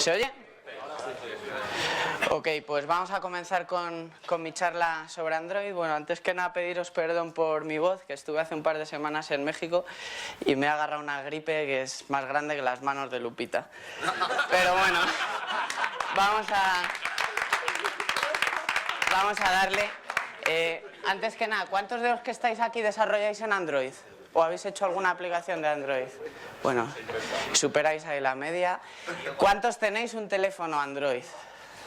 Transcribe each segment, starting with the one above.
¿Se oye? Ok, pues vamos a comenzar con mi charla sobre Android. Bueno, antes que nada pediros perdón por mi voz, que estuve hace un par de semanas en México y me ha agarrado una gripe que es más grande que las manos de Lupita. Pero bueno, vamos a darle. Antes que nada, ¿cuántos de los que estáis aquí desarrolláis en Android? ¿O habéis hecho alguna aplicación de Android? Bueno, superáis ahí la media. ¿Cuántos tenéis un teléfono Android?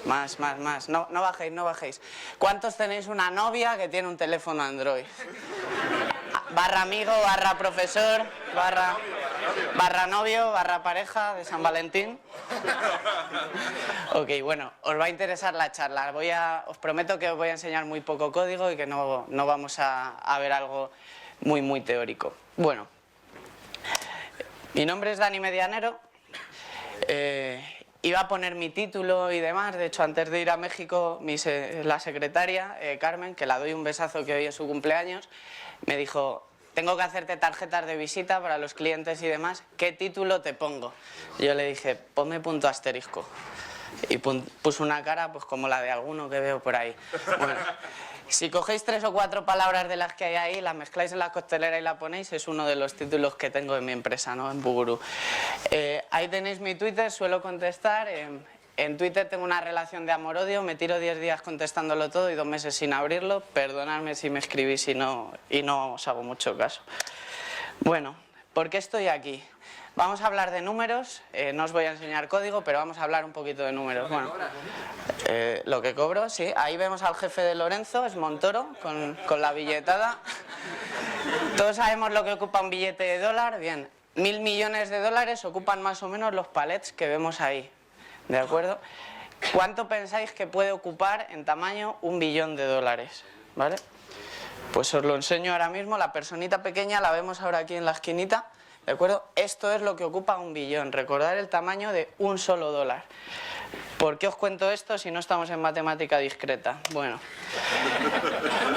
Más. No bajéis. ¿Cuántos tenéis una novia que tiene un teléfono Android? Barra amigo, barra profesor, barra novio, barra pareja de San Valentín. Ok, bueno, os va a interesar la charla. Os prometo que os voy a enseñar muy poco código y que no vamos a ver algo muy teórico. Bueno, mi nombre es Dani Medianero. Iba a poner mi título y demás. De hecho, antes de ir a México, la secretaria, Carmen, que la doy un besazo, que hoy es su cumpleaños, me dijo: tengo que hacerte tarjetas de visita para los clientes y demás, ¿qué título te pongo? Yo le dije: ponme punto asterisco. Y puso una cara pues como la de alguno que veo por ahí. Bueno, si cogéis 3 o 4 palabras de las que hay ahí, las mezcláis en la coctelera y la ponéis, es uno de los títulos que tengo en mi empresa, ¿no? En Buguru. Ahí tenéis mi Twitter, suelo contestar. En Twitter tengo una relación de amor-odio, me tiro 10 días contestándolo todo y 2 meses sin abrirlo. Perdonadme si me escribís y no os hago mucho caso. Bueno, ¿por qué estoy aquí? Vamos a hablar de números, no os voy a enseñar código, pero vamos a hablar un poquito de números. Bueno, lo que cobro, sí. Ahí vemos al jefe de Lorenzo, es Montoro, con la billetada. Todos sabemos lo que ocupa un billete de dólar. Bien, 1.000 millones de dólares ocupan más o menos los palets que vemos ahí. ¿De acuerdo? ¿Cuánto pensáis que puede ocupar en tamaño 1 billón de dólares? ¿Vale? Pues os lo enseño ahora mismo. La personita pequeña la vemos ahora aquí en la esquinita. ¿De acuerdo? Esto es lo que ocupa 1 billón. Recordad el tamaño de un solo dólar. ¿Por qué os cuento esto si no estamos en matemática discreta? Bueno,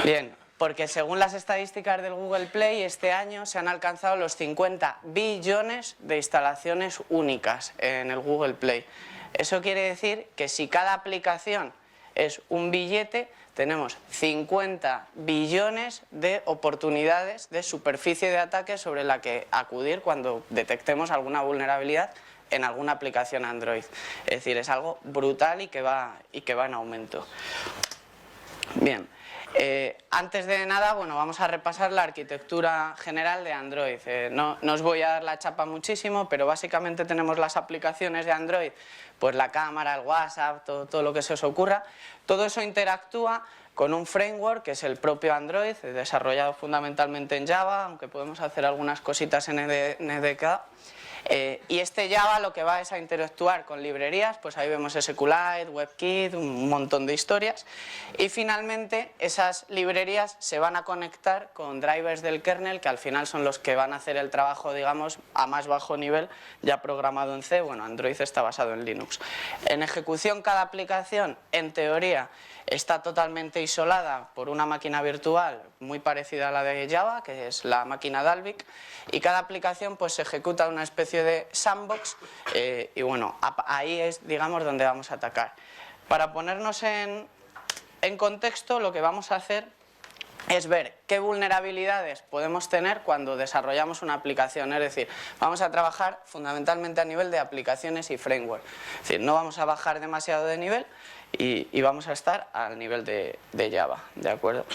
bien, porque según las estadísticas del Google Play, este año se han alcanzado los 50 billones de instalaciones únicas en el Google Play. Eso quiere decir que si cada aplicación es un billete, tenemos 50 billones de oportunidades de superficie de ataque sobre la que acudir cuando detectemos alguna vulnerabilidad en alguna aplicación Android. Es decir, es algo brutal y que va en aumento. Bien, antes de nada, bueno, vamos a repasar la arquitectura general de Android. No os voy a dar la chapa muchísimo, pero básicamente tenemos las aplicaciones de Android, pues la cámara, el WhatsApp, todo lo que se os ocurra. Todo eso interactúa con un framework que es el propio Android, desarrollado fundamentalmente en Java, aunque podemos hacer algunas cositas en NDK. Y este Java lo que va es a interactuar con librerías, pues ahí vemos SQLite, WebKit, un montón de historias. Y finalmente esas librerías se van a conectar con drivers del kernel, que al final son los que van a hacer el trabajo, digamos, a más bajo nivel, ya programado en C. Bueno, Android está basado en Linux. En ejecución, cada aplicación, en teoría, está totalmente isolada por una máquina virtual muy parecida a la de Java, que es la máquina Dalvik, y cada aplicación pues se ejecuta una especie de sandbox y bueno, ahí es, digamos, donde vamos a atacar. Para ponernos en contexto, lo que vamos a hacer es ver qué vulnerabilidades podemos tener cuando desarrollamos una aplicación. Es decir, vamos a trabajar fundamentalmente a nivel de aplicaciones y framework. Es decir, no vamos a bajar demasiado de nivel y vamos a estar al nivel de Java, ¿de acuerdo?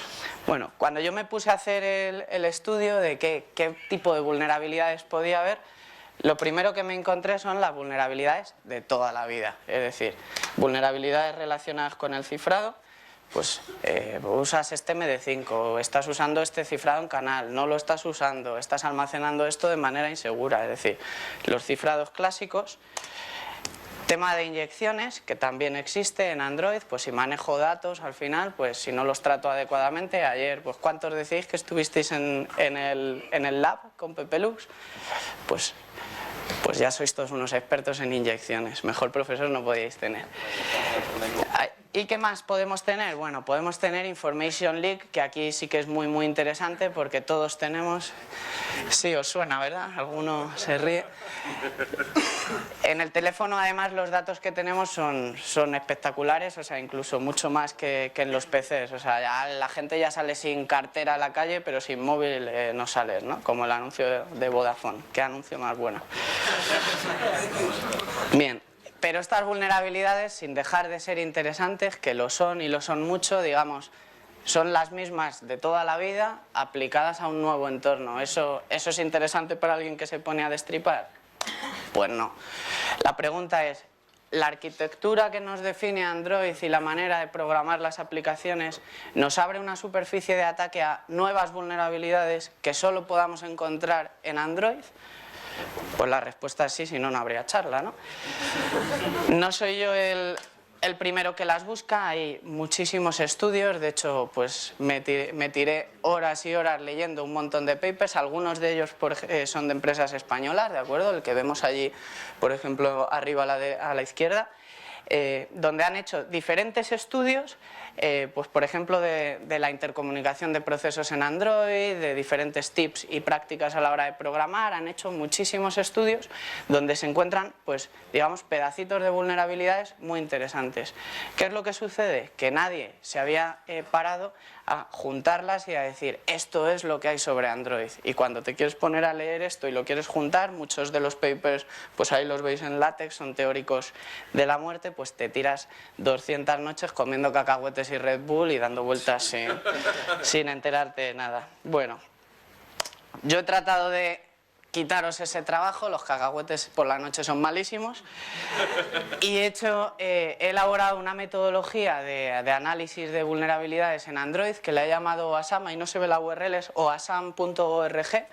Bueno, cuando yo me puse a hacer el estudio de qué tipo de vulnerabilidades podía haber, lo primero que me encontré son las vulnerabilidades de toda la vida. Es decir, vulnerabilidades relacionadas con el cifrado. Pues usas este MD5, estás usando este cifrado en canal, no lo estás usando, estás almacenando esto de manera insegura. Es decir, los cifrados clásicos. Tema de inyecciones, que también existe en Android, pues si manejo datos al final, pues si no los trato adecuadamente. Ayer, pues ¿cuántos decís que estuvisteis en el lab con Pepelux? Pues ya sois todos unos expertos en inyecciones. Mejor profesor no podíais tener. ¿Y qué más podemos tener? Bueno, podemos tener Information Leak, que aquí sí que es muy interesante porque todos tenemos... Sí, os suena, ¿verdad? Alguno se ríe. En el teléfono, además, los datos que tenemos son espectaculares, o sea, incluso mucho más que en los PCs. O sea, ya la gente ya sale sin cartera a la calle, pero sin móvil no sales, ¿no? Como el anuncio de Vodafone. Qué anuncio más bueno. Bien. Pero estas vulnerabilidades, sin dejar de ser interesantes, que lo son y lo son mucho, digamos, son las mismas de toda la vida aplicadas a un nuevo entorno. ¿Eso es interesante para alguien que se pone a destripar? Pues no. La pregunta es, ¿la arquitectura que nos define Android y la manera de programar las aplicaciones nos abre una superficie de ataque a nuevas vulnerabilidades que solo podamos encontrar en Android? Pues la respuesta es sí, si no, no habría charla, ¿no? No soy yo el primero que las busca, hay muchísimos estudios, de hecho, pues me tiré horas y horas leyendo un montón de papers, algunos de ellos son de empresas españolas, ¿de acuerdo? El que vemos allí, por ejemplo, arriba a la izquierda, donde han hecho diferentes estudios, pues por ejemplo de la intercomunicación de procesos en Android, de diferentes tips y prácticas a la hora de programar. Han hecho muchísimos estudios donde se encuentran, pues digamos, pedacitos de vulnerabilidades muy interesantes. ¿Qué es lo que sucede? Que nadie se había parado a juntarlas y a decir, esto es lo que hay sobre Android. Y cuando te quieres poner a leer esto y lo quieres juntar, muchos de los papers, pues ahí los veis en LaTeX, son teóricos de la muerte, pues te tiras 200 noches comiendo cacahuetes y Red Bull y dando vueltas sin enterarte de nada. Bueno, yo he tratado de quitaros ese trabajo, los cacahuetes por la noche son malísimos, y he elaborado una metodología de análisis de vulnerabilidades en Android que le he llamado OASAM, y no se ve la URL, es oasam.org.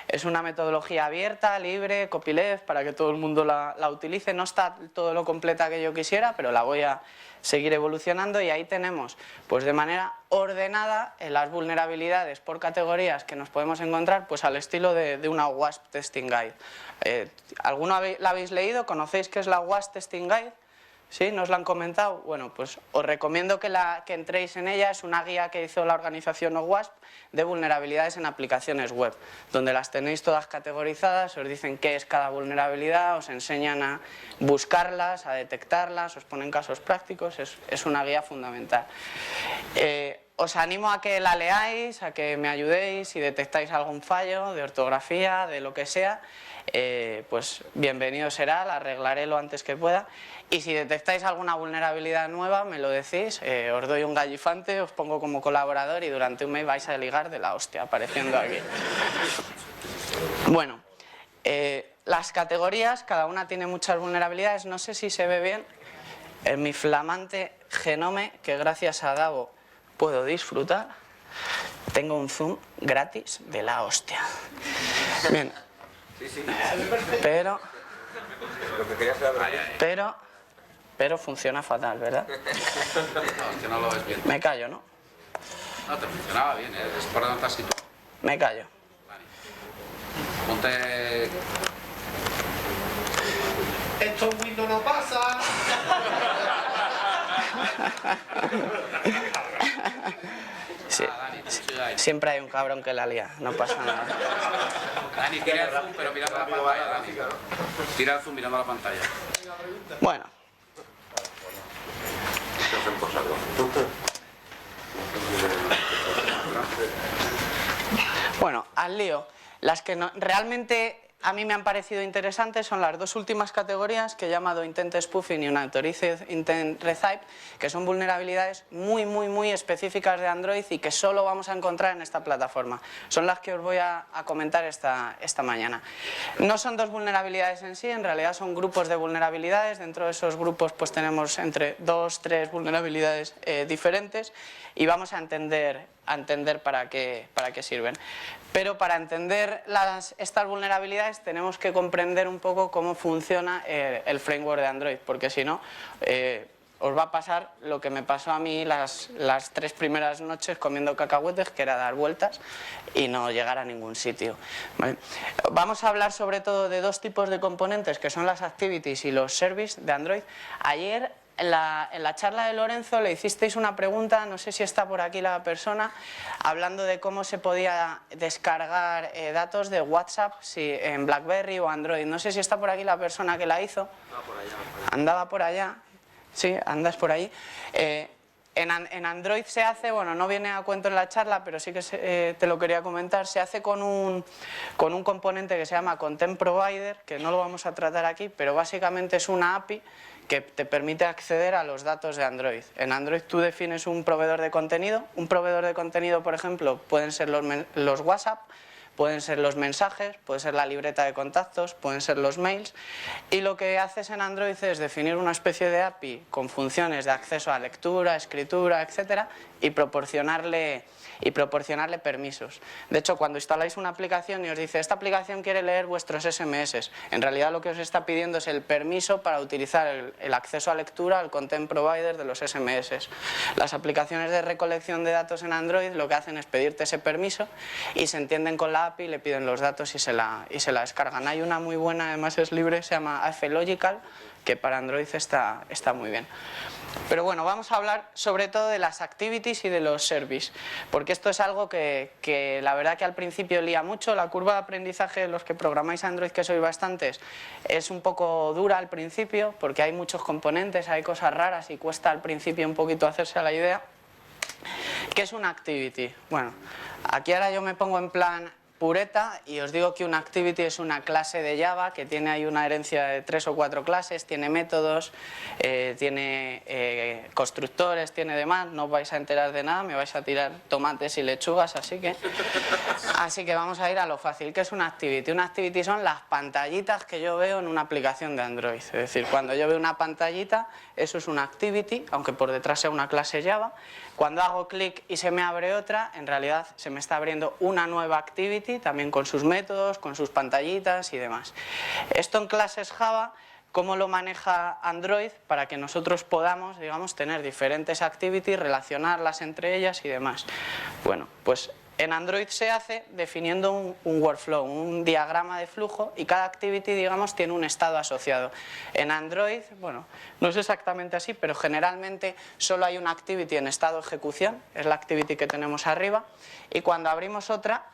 Es una metodología abierta, libre, copyleft, para que todo el mundo la utilice. No está todo lo completa que yo quisiera, pero la voy a seguir evolucionando, y ahí tenemos, pues de manera ordenada, las vulnerabilidades por categorías que nos podemos encontrar, pues al estilo de una WASP Testing Guide. ¿Alguno la habéis leído? ¿Conocéis qué es la WASP Testing Guide? ¿Sí? ¿Nos la han comentado? Bueno, pues os recomiendo que entréis en ella. Es una guía que hizo la organización OWASP de vulnerabilidades en aplicaciones web, donde las tenéis todas categorizadas, os dicen qué es cada vulnerabilidad, os enseñan a buscarlas, a detectarlas, os ponen casos prácticos. Es una guía fundamental. Os animo a que la leáis, a que me ayudéis si detectáis algún fallo de ortografía, de lo que sea. Pues bienvenido será, la arreglaré lo antes que pueda. Y si detectáis alguna vulnerabilidad nueva, me lo decís, os doy un gallifante, os pongo como colaborador y durante un mes vais a ligar de la hostia apareciendo aquí. Bueno, las categorías, cada una tiene muchas vulnerabilidades. No sé si se ve bien en mi flamante Genome, que gracias a Davo puedo disfrutar. Tengo un zoom gratis de la hostia. Bien. Pero funciona fatal, ¿verdad? No, que no lo ves bien. Me callo, ¿no? No, te funcionaba bien, es por donde estás situado. Me callo. Vale. Ponte... Esto en Windows no pasa. Sí. Dani, te estoy ahí. Siempre hay un cabrón que la lía, no pasa nada. Dani, tira el zoom, pero mirando la pantalla, Dani. Tira el zoom mirando la pantalla. Bueno. Bueno, al lío. Las que realmente a mí me han parecido interesantes son las dos últimas categorías que he llamado Intent Spoofing y Unauthorized Intent Recipe, que son vulnerabilidades muy específicas de Android y que solo vamos a encontrar en esta plataforma. Son las que os voy a comentar esta mañana. No son dos vulnerabilidades en sí, en realidad son grupos de vulnerabilidades. Dentro de esos grupos pues tenemos entre 2 o 3 vulnerabilidades diferentes, y vamos a entender para qué sirven. Pero para entender estas vulnerabilidades tenemos que comprender un poco cómo funciona el framework de Android, porque si no os va a pasar lo que me pasó a mí las 3 primeras noches comiendo cacahuetes, que era dar vueltas y no llegar a ningún sitio. ¿Vale? Vamos a hablar sobre todo de 2 tipos de componentes, que son las activities y los services de Android. Ayer en la charla de Lorenzo le hicisteis una pregunta, no sé si está por aquí la persona, hablando de cómo se podía descargar datos de WhatsApp en BlackBerry o Android. No sé si está por aquí la persona que la hizo. Andaba por allá. Sí, andas por ahí. En Android se hace, bueno, no viene a cuento en la charla, pero sí que te lo quería comentar, se hace con un componente que se llama Content Provider, que no lo vamos a tratar aquí, pero básicamente es una API que te permite acceder a los datos de Android. En Android tú defines un proveedor de contenido. Un proveedor de contenido, por ejemplo, pueden ser los WhatsApp, pueden ser los mensajes, puede ser la libreta de contactos, pueden ser los mails, y lo que haces en Android es definir una especie de API con funciones de acceso a lectura, escritura, etcétera, y proporcionarle permisos. De hecho, cuando instaláis una aplicación y os dice esta aplicación quiere leer vuestros SMS, en realidad lo que os está pidiendo es el permiso para utilizar el acceso a lectura al content provider de los SMS. Las aplicaciones de recolección de datos en Android lo que hacen es pedirte ese permiso y se entienden con la API, le piden los datos y se la descargan. Hay una muy buena, además es libre, se llama AFLogical, que para Android está muy bien. Pero bueno, vamos a hablar sobre todo de las activities y de los service, porque esto es algo que la verdad que al principio lía mucho. La curva de aprendizaje de los que programáis Android, que sois bastantes, es un poco dura al principio, porque hay muchos componentes, hay cosas raras y cuesta al principio un poquito hacerse a la idea. ¿Qué es una activity? Bueno, aquí ahora yo me pongo en plan pureta y os digo que una activity es una clase de Java que tiene ahí una herencia de 3 o 4 clases, tiene métodos, tiene constructores, tiene demás. No os vais a enterar de nada, me vais a tirar tomates y lechugas, así que vamos a ir a lo fácil. ¿Qué es una activity? Una activity son las pantallitas que yo veo en una aplicación de Android. Es decir, cuando yo veo una pantallita, eso es una activity, aunque por detrás sea una clase Java. Cuando hago clic y se me abre otra, en realidad se me está abriendo una nueva activity, también con sus métodos, con sus pantallitas y demás. Esto en clases Java, ¿cómo lo maneja Android para que nosotros podamos, digamos, tener diferentes activities, relacionarlas entre ellas y demás? Bueno, pues en Android se hace definiendo un workflow, un diagrama de flujo, y cada activity, digamos, tiene un estado asociado. En Android, bueno, no es exactamente así, pero generalmente solo hay una activity en estado de ejecución, es la activity que tenemos arriba, y cuando abrimos otra,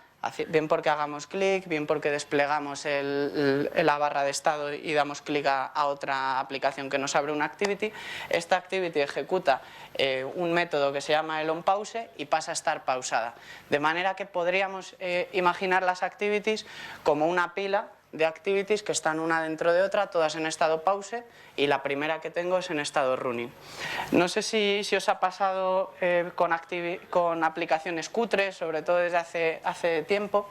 bien porque hagamos clic, bien porque desplegamos la barra de estado y damos clic a otra aplicación que nos abre una activity, esta activity ejecuta un método que se llama el onPause y pasa a estar pausada. De manera que podríamos imaginar las activities como una pila de activities que están una dentro de otra, todas en estado pause, y la primera que tengo es en estado running. No sé si os ha pasado con aplicaciones cutres, sobre todo desde hace tiempo,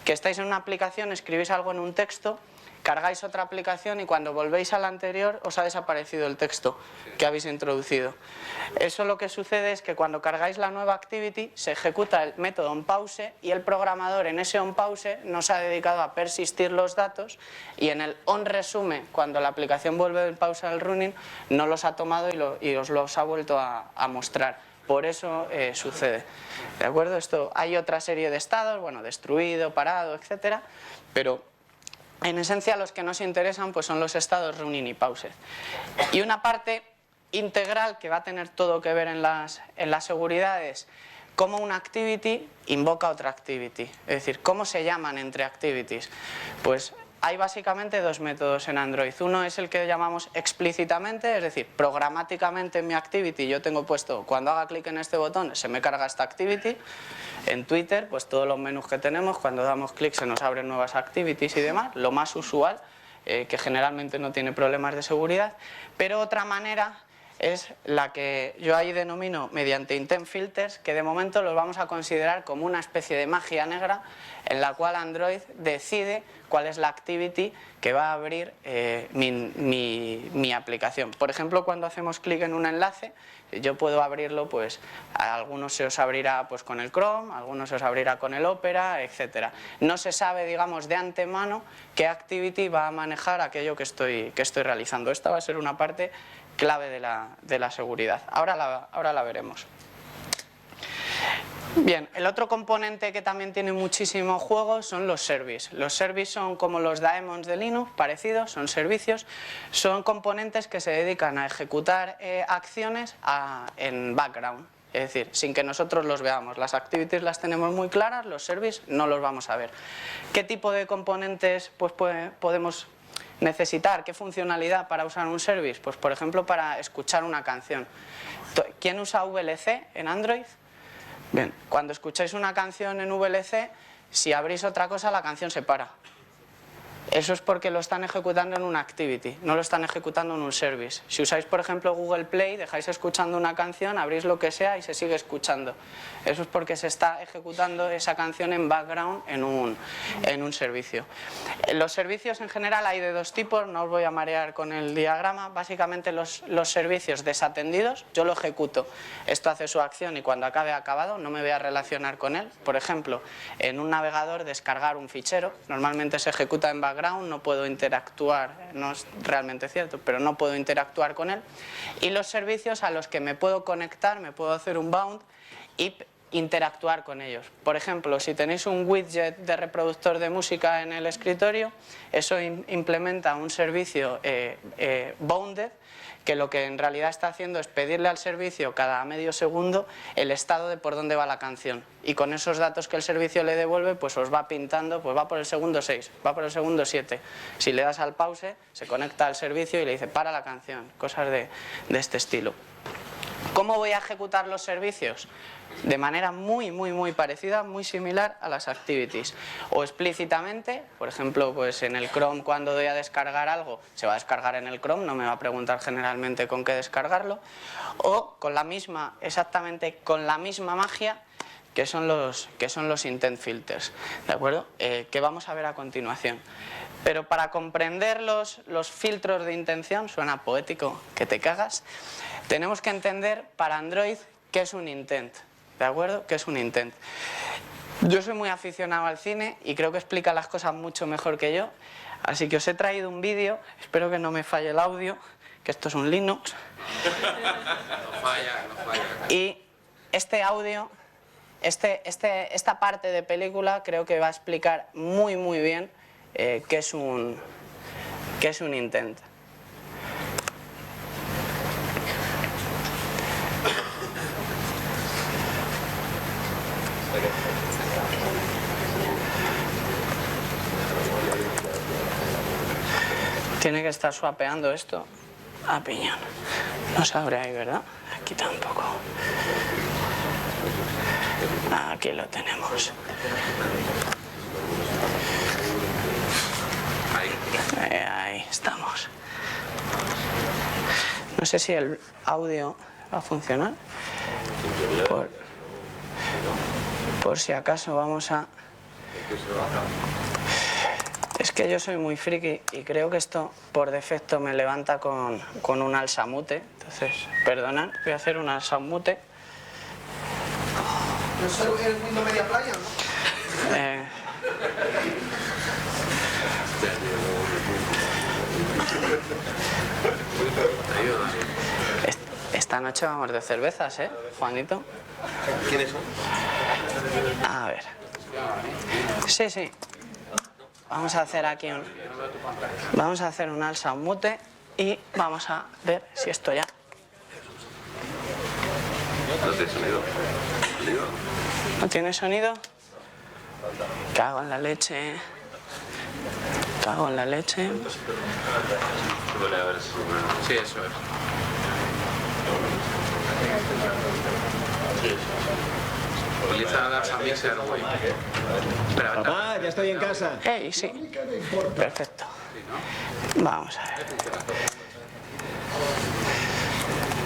que estáis en una aplicación, escribís algo en un texto, cargáis otra aplicación y cuando volvéis a la anterior os ha desaparecido el texto que habéis introducido. Eso lo que sucede es que cuando cargáis la nueva activity se ejecuta el método onPause y el programador en ese onPause no se ha dedicado a persistir los datos y en el onResume, cuando la aplicación vuelve del pause al running, no los ha tomado y os los ha vuelto a mostrar. Por eso sucede. ¿De acuerdo? Hay otra serie de estados, bueno, destruido, parado, etcétera, pero en esencia los que nos interesan pues son los estados running y pause. Y una parte integral que va a tener todo que ver en la seguridad es cómo una activity invoca otra activity. Es decir, cómo se llaman entre activities. Pues hay básicamente dos métodos en Android. Uno es el que llamamos explícitamente, es decir, programáticamente en mi activity yo tengo puesto, cuando haga clic en este botón se me carga esta activity. En Twitter, pues todos los menús que tenemos, cuando damos clic se nos abren nuevas activities y demás, lo más usual, que generalmente no tiene problemas de seguridad. Pero otra manera es la que yo ahí denomino mediante intent filters, que de momento los vamos a considerar como una especie de magia negra en la cual Android decide cuál es la activity que va a abrir mi aplicación. Por ejemplo, cuando hacemos clic en un enlace, yo puedo abrirlo, pues a algunos se os abrirá pues con el Chrome, a algunos se os abrirá con el Opera, etcétera. No se sabe, digamos, de antemano qué activity va a manejar aquello que estoy realizando. Esta va a ser una parte clave de la seguridad. Ahora la veremos. Bien, el otro componente que también tiene muchísimo juego son los service. Los service son como los daemons de Linux, parecidos, son servicios. Son componentes que se dedican a ejecutar acciones en background. Es decir, sin que nosotros los veamos. Las activities las tenemos muy claras, los service no los vamos a ver. ¿Qué tipo de componentes pues, podemos necesitar? ¿Qué funcionalidad para usar un service? Pues por ejemplo para escuchar una canción. ¿Quién usa VLC en Android? Bien, cuando escucháis una canción en VLC, si abrís otra cosa la canción se para. Eso es porque lo están ejecutando en una activity, no lo están ejecutando en un service. Si usáis por ejemplo Google Play, dejáis escuchando una canción, abrís lo que sea y se sigue escuchando. Eso es porque se está ejecutando esa canción en background en un servicio. Los servicios en general hay de dos tipos, no os voy a marear con el diagrama. Básicamente los servicios desatendidos, yo lo ejecuto, esto hace su acción y cuando acabe acabado no me voy a relacionar con él. Por ejemplo, en un navegador descargar un fichero, normalmente se ejecuta en background, no puedo interactuar, no es realmente cierto, pero no puedo interactuar con él. Y los servicios a los que me puedo conectar, me puedo hacer un bound y interactuar con ellos. Por ejemplo, si tenéis un widget de reproductor de música en el escritorio, eso implementa un servicio bounded, que lo que en realidad está haciendo es pedirle al servicio cada medio segundo el estado de por dónde va la canción. Y con esos datos que el servicio le devuelve, pues os va pintando, pues va por el segundo 6, va por el segundo 7. Si le das al pause, se conecta al servicio y le dice para la canción, cosas de este estilo. ¿Cómo voy a ejecutar los servicios? De manera muy parecida, muy similar a las activities. O explícitamente, por ejemplo, pues en el Chrome cuando doy a descargar algo, se va a descargar en el Chrome, no me va a preguntar generalmente con qué descargarlo. O con la misma, exactamente con la misma magia que son los intent filters, ¿de acuerdo? Que vamos a ver a continuación. Pero para comprender los filtros de intención, suena poético que te cagas, tenemos que entender para Android qué es un intent, ¿de acuerdo? ¿Qué es un intent? Yo soy muy aficionado al cine y creo que explica las cosas mucho mejor que yo, así que os he traído un vídeo, espero que no me falle el audio, que esto es un Linux. No falla. Y este audio, esta parte de película creo que va a explicar muy bien qué es un intent. Tiene que estar swapeando esto a piñón. No se abre ahí, ¿verdad? Aquí tampoco. Aquí lo tenemos. Ahí estamos. No sé si el audio va a funcionar. Por si acaso vamos a... Es que yo soy muy friki y creo que esto por defecto me levanta con un alsamute. Entonces, perdonad, voy a hacer un alsamute. ¿No es el Windows Media Player, no? Esta noche vamos de cervezas, ¿eh, Juanito? ¿Quiénes son? A ver. Sí. Vamos a hacer aquí vamos a hacer un alza mute y vamos a ver si esto ya... No tiene sonido. ¿No tiene sonido? Cago en la leche. Cago en la leche. Sí, eso es. Utiliza la mixer, güey. Espera, Papá, ya estoy en casa. ¡Ey, sí! Perfecto. Vamos a ver.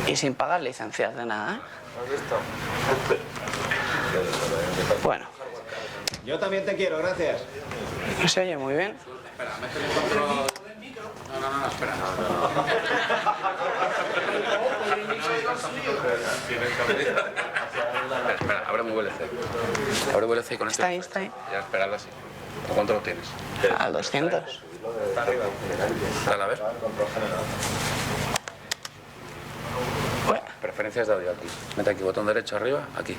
Y sin pagar licencias de nada, ¿eh? Bueno. Yo también te quiero, gracias. ¿No se oye muy bien? Espera, métele el control. No, espera. Espera, abre muy VLC. Abre VLC con este. Está ahí. Ya, esperadlo así. ¿A cuánto lo tienes? Al 200. Dale, a ver. Bueno, Perfecto. preferencias de audio aquí. Mete aquí, botón derecho arriba, aquí.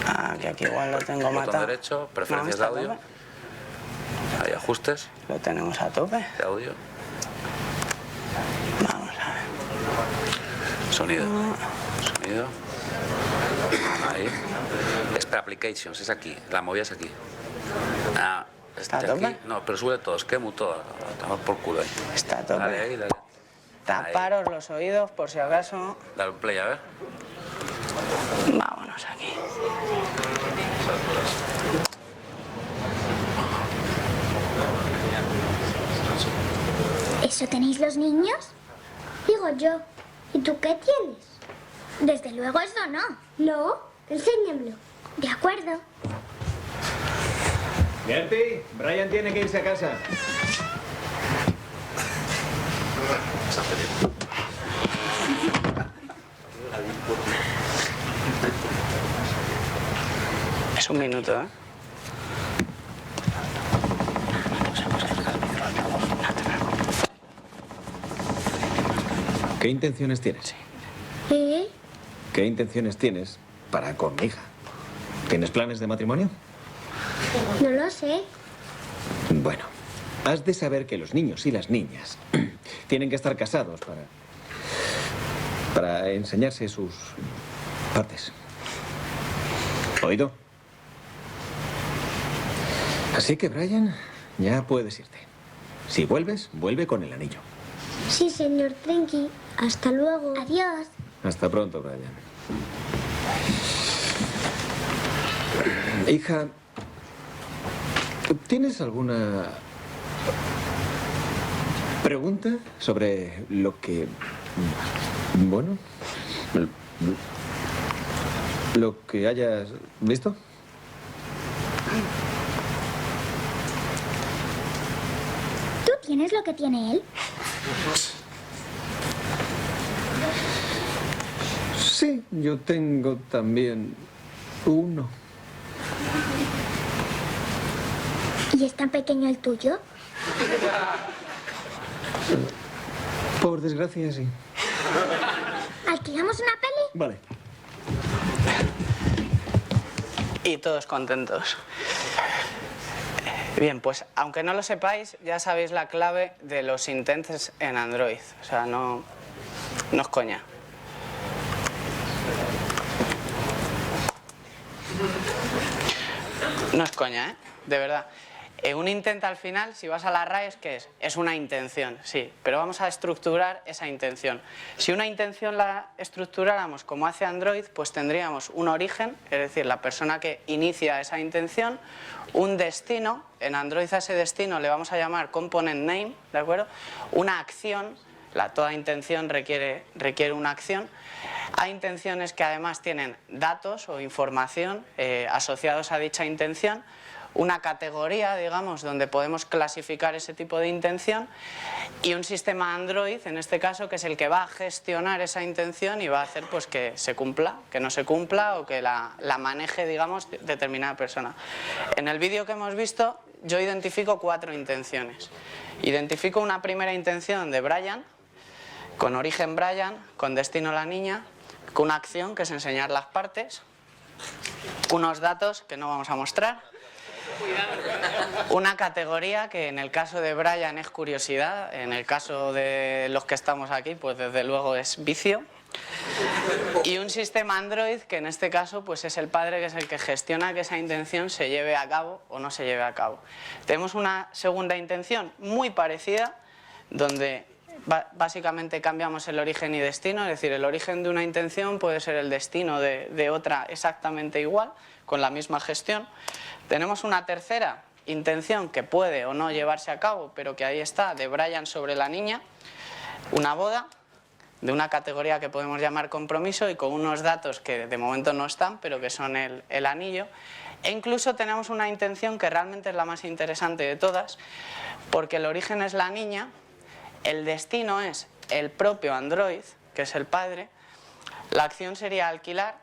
Ah, que aquí igual lo tengo Botón matado. derecho, preferencias de No, está audio. a tope. Ahí, ajustes Lo tenemos a tope. de audio. Vamos a ver. Sonido. Sonido. Ahí. Espera, applications, es aquí. La movida es aquí. Ah, ¿Está a aquí. tope? No, pero sube todos, quemu todo. Estamos por culo ahí. Está a tope. Dale ahí, dale. Taparos los oídos por si acaso. Dale un play, a ver. Vámonos aquí. ¿Eso tenéis los niños? Digo yo. ¿Y tú qué tienes? Desde luego eso no. ¿No? Enséñamelo. De acuerdo. Gertie, Brian tiene que irse a casa. Es un minuto, ¿eh? ¿Qué intenciones tienes? ¿Eh? ¿Qué intenciones tienes para con mi hija? ¿Tienes planes de matrimonio? No lo sé. Bueno, has de saber que los niños y las niñas tienen que estar casados para enseñarse sus partes. ¿Oído? Así que, Brian, ya puedes irte. Si vuelves, vuelve con el anillo. Sí, señor Trenky. Hasta luego. Adiós. Hasta pronto, Brian. Hija, ¿tienes alguna pregunta sobre lo que... bueno, lo que hayas visto? ¿Tú tienes lo que tiene él? Sí, yo tengo también uno. ¿Y es tan pequeño el tuyo? Por desgracia, sí. ¿Alquilamos una peli? Vale. Y todos contentos. Bien, pues aunque no lo sepáis, ya sabéis la clave de los intents en Android. O sea, no es coña. No es coña, ¿eh? De verdad. Un intent al final, si vas a la RAE, ¿qué es? Es una intención, sí, pero vamos a estructurar esa intención. Si una intención la estructuráramos como hace Android, pues tendríamos un origen, es decir, la persona que inicia esa intención, un destino, en Android a ese destino le vamos a llamar component name, ¿de acuerdo? Una acción, toda intención requiere una acción. Hay intenciones que además tienen datos o información asociados a dicha intención, una categoría, digamos, donde podemos clasificar ese tipo de intención y un sistema Android, en este caso, que es el que va a gestionar esa intención y va a hacer pues que se cumpla, que no se cumpla o que la maneje, digamos, determinada persona. En el vídeo que hemos visto, yo identifico 4 intenciones. Identifico una primera intención de Brian, con origen Brian, con destino la niña, con una acción que es enseñar las partes, unos datos que no vamos a mostrar, una categoría que en el caso de Brian es curiosidad, en el caso de los que estamos aquí pues desde luego es vicio, y un sistema Android que en este caso pues es el padre, que es el que gestiona que esa intención se lleve a cabo o no se lleve a cabo. Tenemos una segunda intención muy parecida donde básicamente cambiamos el origen y destino, es decir, el origen de una intención puede ser el destino de otra exactamente igual, con la misma gestión. Tenemos una tercera intención que puede o no llevarse a cabo, pero que ahí está, de Brian sobre la niña, una boda, de una categoría que podemos llamar compromiso y con unos datos que de momento no están, pero que son el anillo. E incluso tenemos una intención que realmente es la más interesante de todas, porque el origen es la niña, el destino es el propio Android, que es el padre, la acción sería alquilar,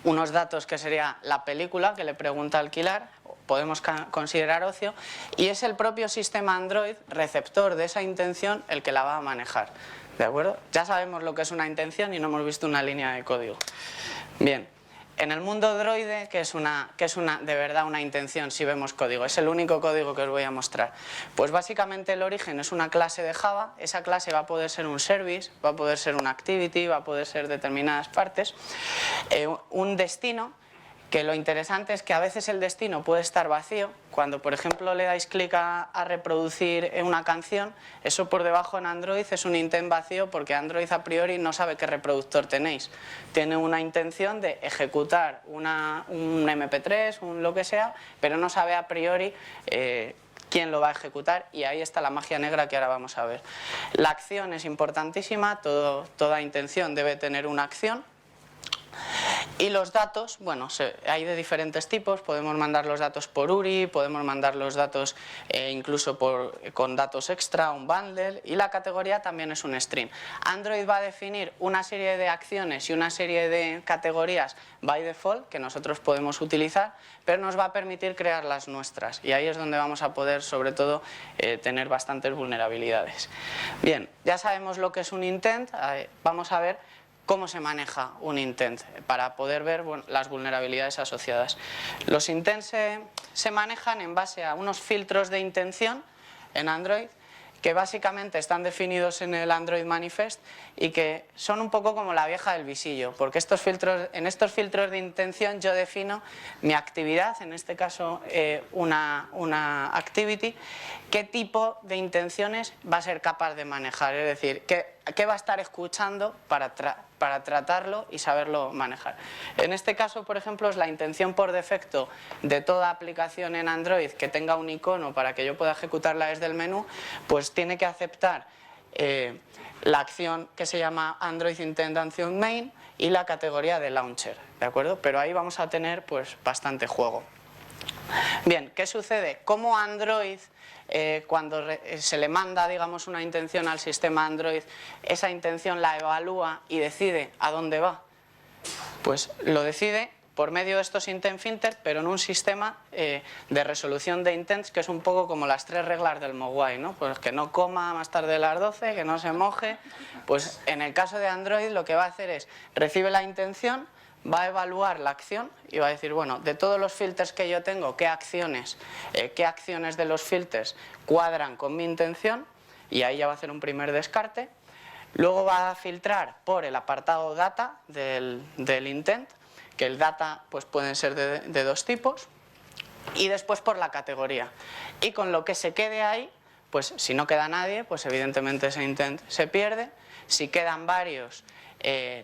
unos datos que sería la película que le pregunta alquilar, podemos considerar ocio, y es el propio sistema Android, receptor de esa intención, el que la va a manejar. ¿De acuerdo? Ya sabemos lo que es una intención y no hemos visto una línea de código. Bien. En el mundo droide, que es de verdad una intención si vemos código, es el único código que os voy a mostrar. Pues básicamente el origen es una clase de Java, esa clase va a poder ser un service, va a poder ser una activity, va a poder ser determinadas partes, un destino, que lo interesante es que a veces el destino puede estar vacío. Cuando por ejemplo le dais clic a reproducir una canción, eso por debajo en Android es un intent vacío porque Android a priori no sabe qué reproductor tenéis. Tiene una intención de ejecutar un MP3, un lo que sea, pero no sabe a priori quién lo va a ejecutar, y ahí está la magia negra que ahora vamos a ver. La acción es importantísima, toda intención debe tener una acción. Y los datos, bueno, hay de diferentes tipos, podemos mandar los datos por URI, podemos mandar los datos incluso con datos extra, un bundle, y la categoría también es un string. Android va a definir una serie de acciones y una serie de categorías by default que nosotros podemos utilizar, pero nos va a permitir crear las nuestras, y ahí es donde vamos a poder sobre todo tener bastantes vulnerabilidades. Bien, ya sabemos lo que es un intent, vamos a ver cómo se maneja un intent para poder ver las vulnerabilidades asociadas. Los intents se manejan en base a unos filtros de intención en Android que básicamente están definidos en el Android Manifest y que son un poco como la vieja del visillo, porque en estos filtros de intención yo defino mi actividad, en este caso una activity, qué tipo de intenciones va a ser capaz de manejar, es decir, qué va a estar escuchando para tratarlo y saberlo manejar. En este caso, por ejemplo, es la intención por defecto de toda aplicación en Android que tenga un icono para que yo pueda ejecutarla desde el menú, pues tiene que aceptar la acción que se llama Android Intent Action Main y la categoría de Launcher, ¿de acuerdo? Pero ahí vamos a tener pues bastante juego. Bien, ¿qué sucede? ¿Cómo Android, cuando se le manda, digamos, una intención al sistema Android, esa intención la evalúa y decide a dónde va? Pues lo decide por medio de estos intent filters, pero en un sistema de resolución de intents que es un poco como las 3 reglas del Mogwai, ¿no? Pues que no coma más tarde de las 12, que no se moje. Pues en el caso de Android lo que va a hacer es, recibe la intención, va a evaluar la acción y va a decir, bueno, de todos los filters que yo tengo, qué acciones de los filters cuadran con mi intención, y ahí ya va a hacer un primer descarte. Luego va a filtrar por el apartado data del intent, que el data pues pueden ser de dos tipos, y después por la categoría. Y con lo que se quede ahí, pues si no queda nadie, pues evidentemente ese intent se pierde. Si quedan varios,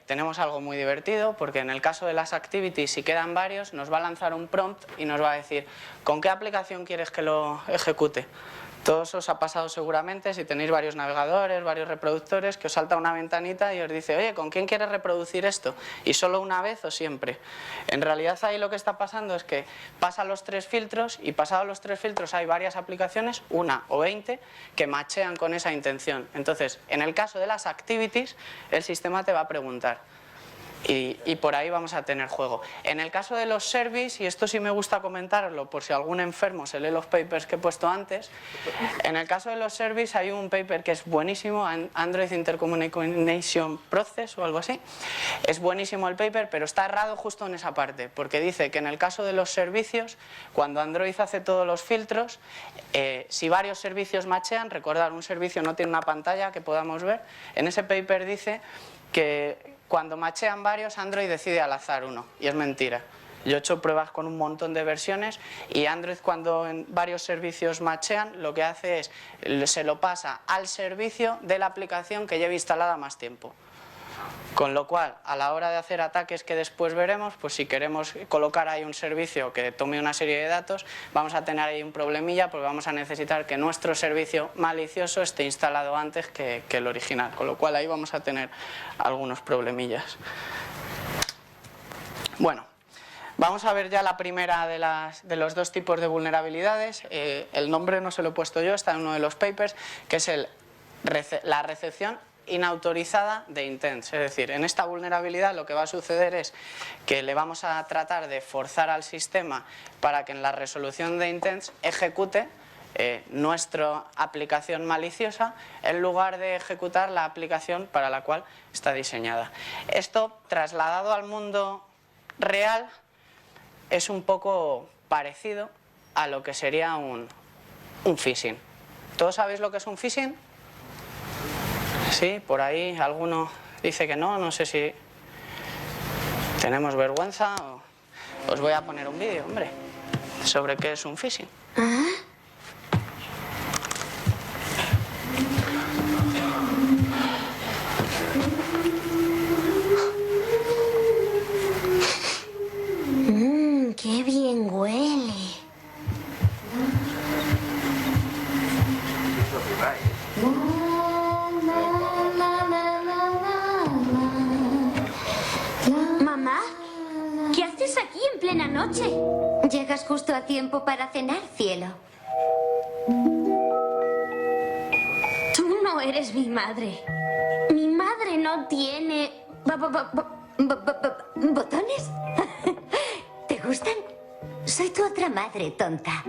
tenemos algo muy divertido, porque en el caso de las activities, si quedan varios, nos va a lanzar un prompt y nos va a decir ¿con qué aplicación quieres que lo ejecute? Todos os ha pasado seguramente, si tenéis varios navegadores, varios reproductores, que os salta una ventanita y os dice, oye, ¿con quién quieres reproducir esto? ¿Y solo una vez o siempre? En realidad ahí lo que está pasando es que pasa los 3 filtros y pasados los 3 filtros hay varias aplicaciones, 1 o 20, que machean con esa intención. Entonces, en el caso de las activities, el sistema te va a preguntar. Y por ahí vamos a tener juego. En el caso de los service, y esto sí me gusta comentarlo por si algún enfermo se lee los papers que he puesto antes, en el caso de los service hay un paper que es buenísimo, Android Intercommunication Process o algo así. Es buenísimo el paper, pero está errado justo en esa parte, porque dice que en el caso de los servicios, cuando Android hace todos los filtros, si varios servicios machean, recordad, un servicio no tiene una pantalla que podamos ver, en ese paper dice que cuando machean varios, Android decide al azar uno, y es mentira. Yo he hecho pruebas con un montón de versiones y Android, cuando en varios servicios machean, lo que hace es, se lo pasa al servicio de la aplicación que lleve instalada más tiempo. Con lo cual, a la hora de hacer ataques que después veremos, pues si queremos colocar ahí un servicio que tome una serie de datos, vamos a tener ahí un problemilla, porque vamos a necesitar que nuestro servicio malicioso esté instalado antes que el original, con lo cual ahí vamos a tener algunos problemillas. Bueno, vamos a ver ya la primera de los 2 tipos de vulnerabilidades. El nombre no se lo he puesto yo, está en uno de los papers, que es la recepción inautorizada de intents. Es decir, en esta vulnerabilidad lo que va a suceder es que le vamos a tratar de forzar al sistema para que en la resolución de intents ejecute nuestra aplicación maliciosa en lugar de ejecutar la aplicación para la cual está diseñada. Esto, trasladado al mundo real, es un poco parecido a lo que sería un phishing. ¿Todos sabéis lo que es un phishing? Sí, por ahí alguno dice que no, no sé si tenemos vergüenza o... Os voy a poner un vídeo, hombre, sobre qué es un phishing. ¡Qué bien huele! Mamá, ¿qué haces aquí en plena noche? Llegas justo a tiempo para cenar, cielo. Tú no eres mi madre. Mi madre no tiene... ¿Botones? ¿Te gustan? Soy tu otra madre, tonta.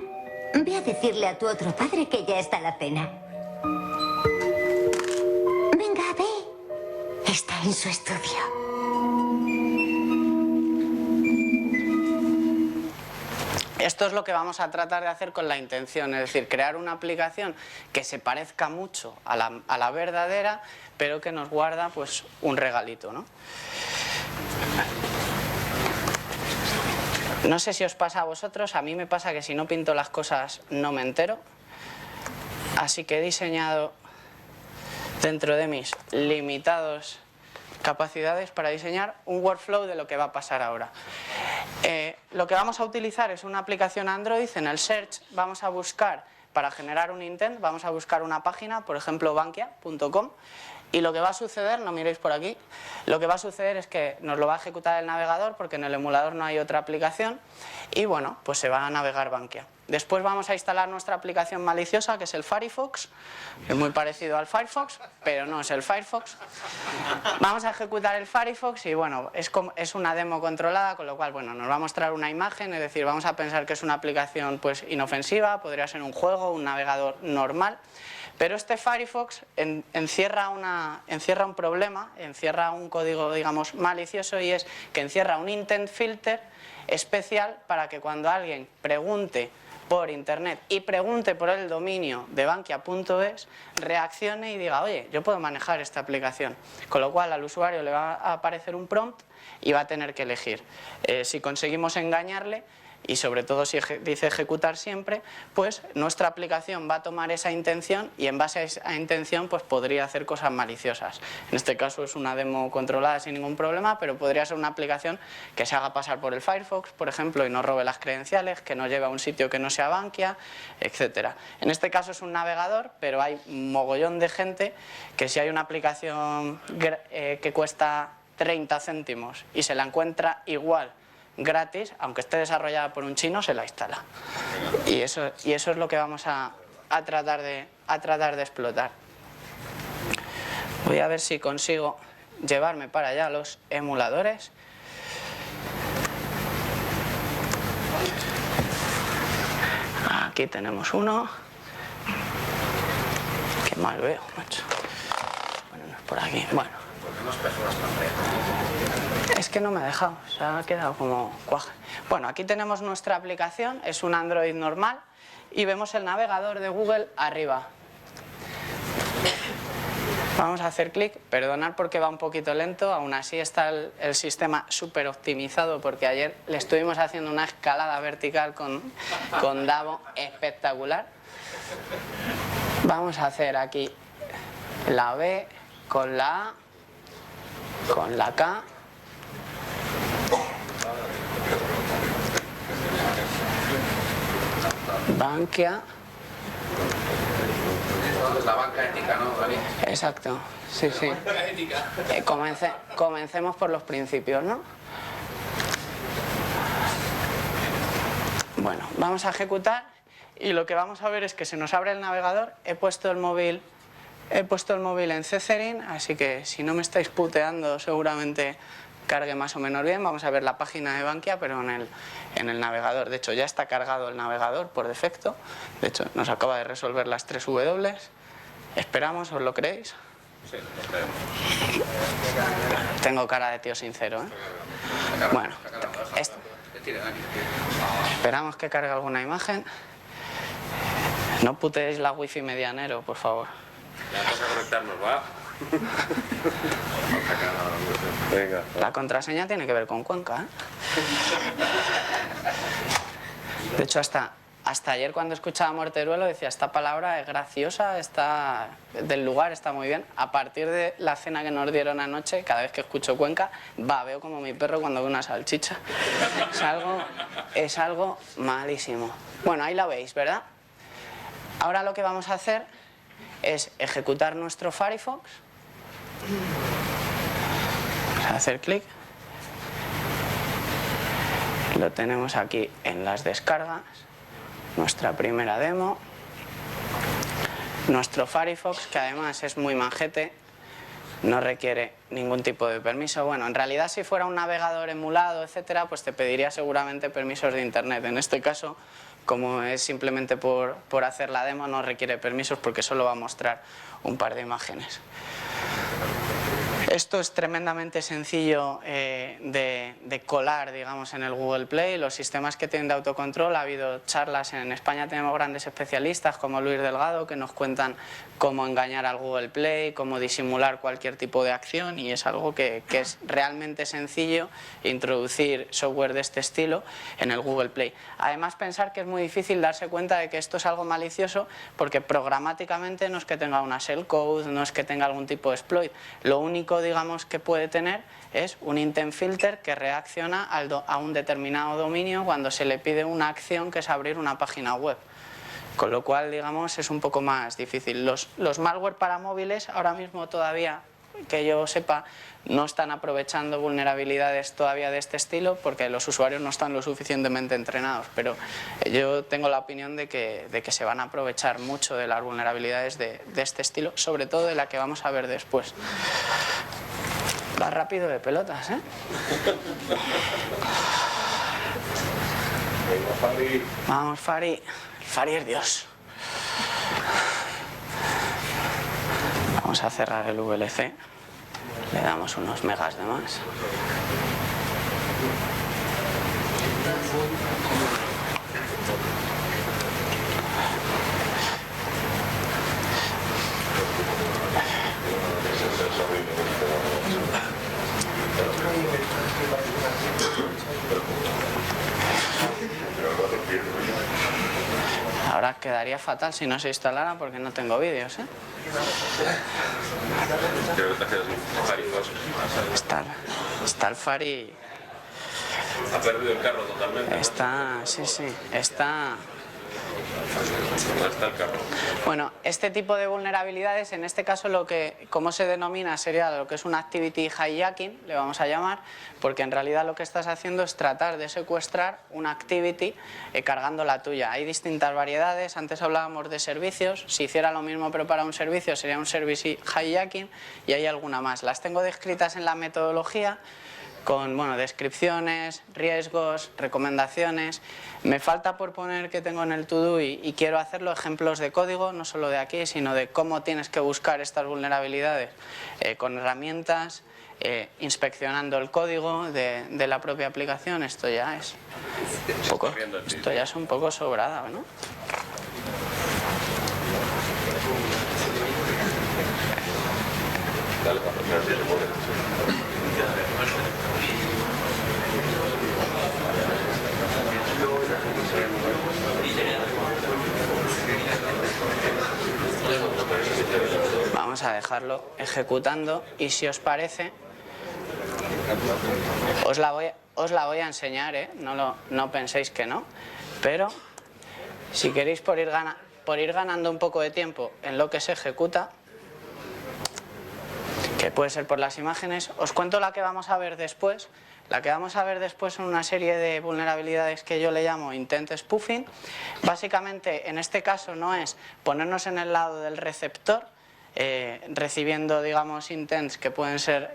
Ve a decirle a tu otro padre que ya está la cena. Venga, ve. Está en su estudio. Esto es lo que vamos a tratar de hacer con la intención, es decir, crear una aplicación que se parezca mucho a la verdadera, pero que nos guarda pues un regalito, ¿no? No sé si os pasa a vosotros, a mí me pasa que si no pinto las cosas no me entero. Así que he diseñado dentro de mis limitados capacidades para diseñar un workflow de lo que va a pasar ahora. Lo que vamos a utilizar es una aplicación Android. En el search vamos a buscar, para generar un intent, vamos a buscar una página, por ejemplo bankia.com, y lo que va a suceder, no miréis por aquí, lo que va a suceder es que nos lo va a ejecutar el navegador porque en el emulador no hay otra aplicación y bueno, pues se va a navegar Bankia. Después vamos a instalar nuestra aplicación maliciosa, que es el Firefox, que es muy parecido al Firefox, pero no es el Firefox. Vamos a ejecutar el Firefox y bueno, es una demo controlada, con lo cual bueno, nos va a mostrar una imagen, es decir, vamos a pensar que es una aplicación pues inofensiva, podría ser un juego, un navegador normal. Pero este Firefox encierra un problema, encierra un código, digamos, malicioso, y es que encierra un intent filter especial para que cuando alguien pregunte por internet y pregunte por el dominio de bankia.es, reaccione y diga, oye, yo puedo manejar esta aplicación. Con lo cual al usuario le va a aparecer un prompt y va a tener que elegir. Si conseguimos engañarle, y sobre todo si dice ejecutar siempre, pues nuestra aplicación va a tomar esa intención y en base a esa intención pues podría hacer cosas maliciosas. En este caso es una demo controlada sin ningún problema, pero podría ser una aplicación que se haga pasar por el Firefox, por ejemplo, y no robe las credenciales, que no lleve a un sitio que no sea Bankia, etc. En este caso es un navegador, pero hay un mogollón de gente que si hay una aplicación que cuesta 30 céntimos y se la encuentra igual gratis, aunque esté desarrollada por un chino, se la instala. Y eso es lo que vamos a tratar de explotar. Voy a ver si consigo llevarme para allá los emuladores. Aquí tenemos uno. Qué mal veo, macho. Bueno, no es por aquí. Bueno. Es que no me ha dejado, se ha quedado como cuaje. Bueno, aquí tenemos nuestra aplicación, es un Android normal y vemos el navegador de Google arriba. Vamos a hacer clic, perdonad porque va un poquito lento, aún así está el sistema súper optimizado porque ayer le estuvimos haciendo una escalada vertical con Davo espectacular. Vamos a hacer aquí la B con la A, con la K. Bankia. La banca ética, ¿no, David? Exacto, sí, sí. Comencemos por los principios, ¿no? Bueno, vamos a ejecutar y lo que vamos a ver es que se nos abre el navegador. He puesto el móvil en Cetherin, así que si no me estáis puteando seguramente cargue más o menos bien. Vamos a ver la página de Bankia, pero en el navegador. De hecho, ya está cargado el navegador por defecto. De hecho, nos acaba de resolver las 3 W. Esperamos, ¿os lo creéis? Sí, lo creemos. Tengo cara de tío sincero, ¿eh? Bueno, esperamos que cargue alguna imagen. No puteéis la wifi medianero, por favor. Ya vamos a conectarnos, ¿va? Venga. La contraseña tiene que ver con Cuenca, ¿eh? De hecho, hasta ayer cuando escuchaba Morteruelo decía, esta palabra es graciosa, está del lugar, está muy bien. A partir de la cena que nos dieron anoche, cada vez que escucho Cuenca, veo como mi perro cuando ve una salchicha. Es algo malísimo. Bueno, ahí la veis, ¿verdad? Ahora lo que vamos a hacer es ejecutar nuestro Firefox. Vamos a hacer clic. Lo tenemos aquí en las descargas. Nuestra primera demo. Nuestro Firefox, que además es muy majete, no requiere ningún tipo de permiso. Bueno, en realidad si fuera un navegador emulado, etcétera, pues te pediría seguramente permisos de internet. En este caso, como es simplemente por hacer la demo, no requiere permisos porque solo va a mostrar un par de imágenes. Esto es tremendamente sencillo de colar, digamos, en el Google Play. Los sistemas que tienen de autocontrol, ha habido charlas en España, tenemos grandes especialistas como Luis Delgado que nos cuentan cómo engañar al Google Play, cómo disimular cualquier tipo de acción, y es algo que es realmente sencillo introducir software de este estilo en el Google Play. Además, pensar que es muy difícil darse cuenta de que esto es algo malicioso porque programáticamente no es que tenga una shellcode, no es que tenga algún tipo de exploit. Lo único, digamos, que puede tener es un intent filter que reacciona a un determinado dominio cuando se le pide una acción que es abrir una página web. Con lo cual, digamos, es un poco más difícil. Los malware para móviles ahora mismo todavía, que yo sepa, no están aprovechando vulnerabilidades todavía de este estilo porque los usuarios no están lo suficientemente entrenados, pero yo tengo la opinión de que se van a aprovechar mucho de las vulnerabilidades de este estilo, sobre todo de la que vamos a ver después. Va rápido de pelotas, ¿eh? Vamos, Fari. Fari es Dios. Vamos a cerrar el VLC. Le damos unos megas de más. Ahora quedaría fatal si no se instalara porque no tengo vídeos, ¿eh? Está el Fari. Ha perdido el carro totalmente. Está, sí, está. ¿Dónde está el carro? Bueno, este tipo de vulnerabilidades, en este caso como se denomina, sería lo que es un activity hijacking, le vamos a llamar, porque en realidad lo que estás haciendo es tratar de secuestrar una activity cargando la tuya. Hay distintas variedades, antes hablábamos de servicios, si hiciera lo mismo pero para un servicio sería un service hijacking, y hay alguna más. Las tengo descritas en la metodología, con descripciones, riesgos, recomendaciones. Me falta por poner que tengo en el to-do y quiero hacerlo, ejemplos de código, no solo de aquí, sino de cómo tienes que buscar estas vulnerabilidades con herramientas, inspeccionando el código de la propia aplicación. Esto ya es un poco sobrada, ¿no? Vamos a dejarlo ejecutando y si os parece os la voy a enseñar, ¿eh? No penséis que no, pero si queréis por ir ganando un poco de tiempo en lo que se ejecuta, que puede ser por las imágenes, os cuento la que vamos a ver después. La que vamos a ver después son una serie de vulnerabilidades que yo le llamo intent spoofing. Básicamente, en este caso no es ponernos en el lado del receptor, recibiendo, digamos, intents que pueden ser,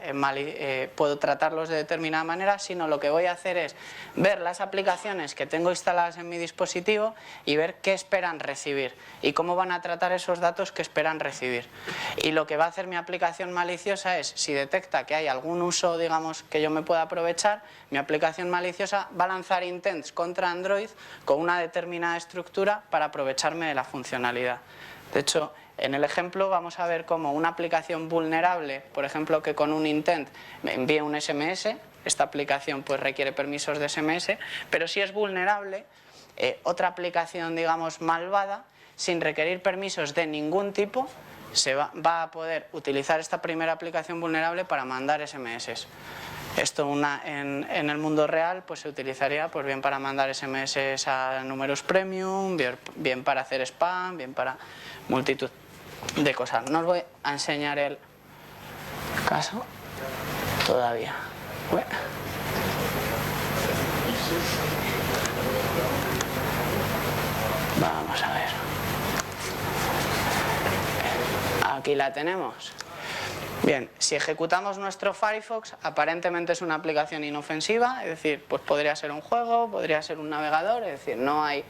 puedo tratarlos de determinada manera, sino lo que voy a hacer es ver las aplicaciones que tengo instaladas en mi dispositivo y ver qué esperan recibir y cómo van a tratar esos datos que esperan recibir. Y lo que va a hacer mi aplicación maliciosa es, si detecta que hay algún uso, digamos, que yo me pueda aprovechar, mi aplicación maliciosa va a lanzar intents contra Android con una determinada estructura para aprovecharme de la funcionalidad. De hecho, en el ejemplo vamos a ver cómo una aplicación vulnerable, por ejemplo, que con un intent me envíe un SMS, esta aplicación pues requiere permisos de SMS, pero si es vulnerable, otra aplicación, digamos, malvada, sin requerir permisos de ningún tipo, va a poder utilizar esta primera aplicación vulnerable para mandar SMS. Esto en el mundo real pues se utilizaría pues bien para mandar SMS a números premium, bien para hacer spam, bien para multitud de cosas. No os voy a enseñar el caso todavía. Bueno. Vamos a ver. Aquí la tenemos. Bien, si ejecutamos nuestro Firefox, aparentemente es una aplicación inofensiva, es decir, pues podría ser un juego, podría ser un navegador, es decir, no hay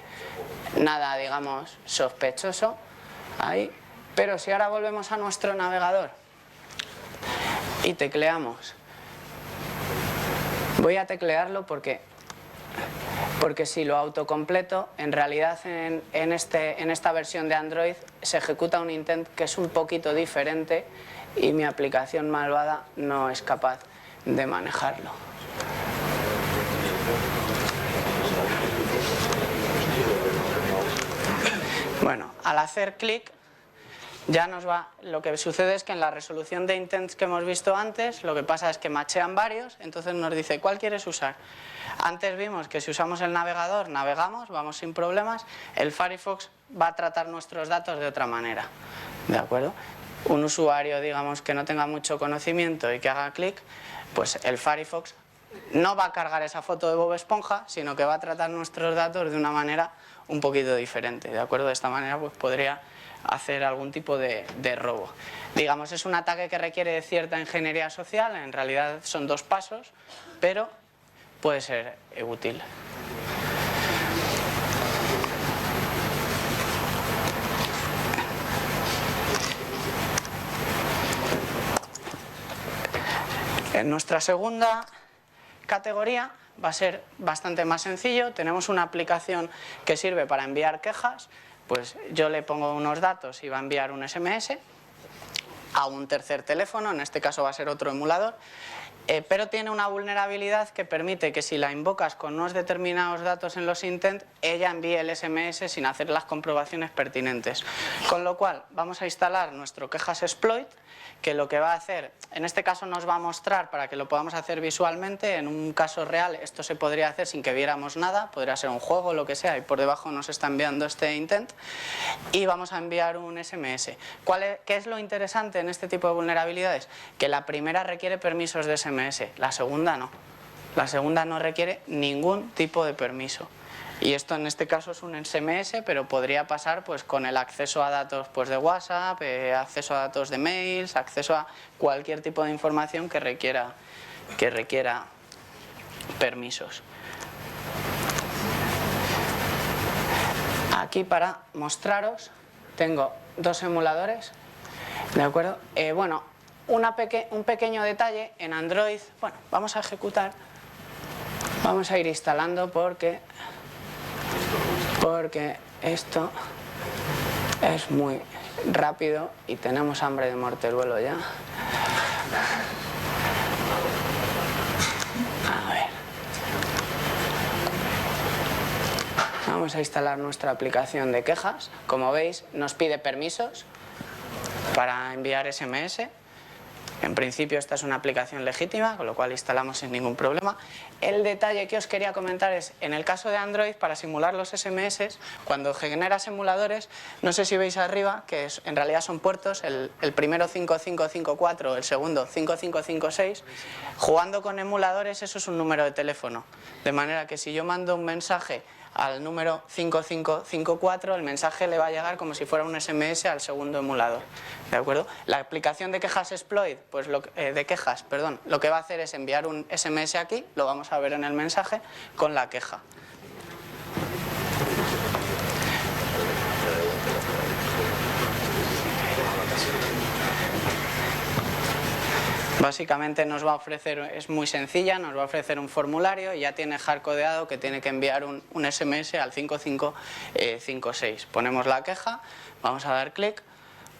nada, digamos, sospechoso ahí. Pero si ahora volvemos a nuestro navegador y tecleamos, voy a teclearlo porque si lo autocompleto, en realidad en esta versión de Android se ejecuta un intent que es un poquito diferente y mi aplicación malvada no es capaz de manejarlo. Bueno, al hacer clic ya nos va, lo que sucede es que en la resolución de intents que hemos visto antes, lo que pasa es que machean varios, entonces nos dice ¿cuál quieres usar? Antes vimos que si usamos el navegador, navegamos, vamos sin problemas, el Firefox va a tratar nuestros datos de otra manera, ¿de acuerdo? Un usuario, digamos, que no tenga mucho conocimiento y que haga clic, pues el Firefox no va a cargar esa foto de Bob Esponja, sino que va a tratar nuestros datos de una manera un poquito diferente, ¿de acuerdo? De esta manera pues podría hacer algún tipo de robo. Digamos, es un ataque que requiere cierta ingeniería social, en realidad son 2 pasos, pero puede ser útil. En nuestra segunda categoría va a ser bastante más sencillo. Tenemos una aplicación que sirve para enviar quejas. Pues yo le pongo unos datos y va a enviar un SMS a un tercer teléfono, en este caso va a ser otro emulador, pero tiene una vulnerabilidad que permite que si la invocas con unos determinados datos en los intents, ella envíe el SMS sin hacer las comprobaciones pertinentes. Con lo cual vamos a instalar nuestro quejas exploit, que lo que va a hacer, en este caso nos va a mostrar para que lo podamos hacer visualmente. En un caso real esto se podría hacer sin que viéramos nada, podría ser un juego o lo que sea, y por debajo nos está enviando este intent y vamos a enviar un SMS. ¿Qué es lo interesante en este tipo de vulnerabilidades? Que la primera requiere permisos de SMS, la segunda no. La segunda no requiere ningún tipo de permiso. Y esto en este caso es un SMS, pero podría pasar pues con el acceso a datos pues de WhatsApp, acceso a datos de mails, acceso a cualquier tipo de información que requiera permisos. Aquí para mostraros tengo 2 emuladores, ¿de acuerdo? Bueno, un pequeño detalle en Android, bueno, vamos a ejecutar, vamos a ir instalando porque esto es muy rápido y tenemos hambre de morteruelo ya. A ver. Vamos a instalar nuestra aplicación de quejas. Como veis, nos pide permisos para enviar SMS. En principio esta es una aplicación legítima, con lo cual instalamos sin ningún problema. El detalle que os quería comentar es, en el caso de Android, para simular los SMS, cuando generas emuladores, no sé si veis arriba, que en realidad son puertos, el primero 5554, el segundo 5556, jugando con emuladores eso es un número de teléfono. De manera que si yo mando un mensaje al número 5554, el mensaje le va a llegar como si fuera un SMS al segundo emulador, ¿de acuerdo? La aplicación de quejas exploit, pues lo que va a hacer es enviar un SMS aquí, lo vamos a ver en el mensaje, con la queja. Básicamente nos va a ofrecer, es muy sencilla, nos va a ofrecer un formulario y ya tiene hardcodeado que tiene que enviar un SMS al 5556. Ponemos la queja, vamos a dar clic.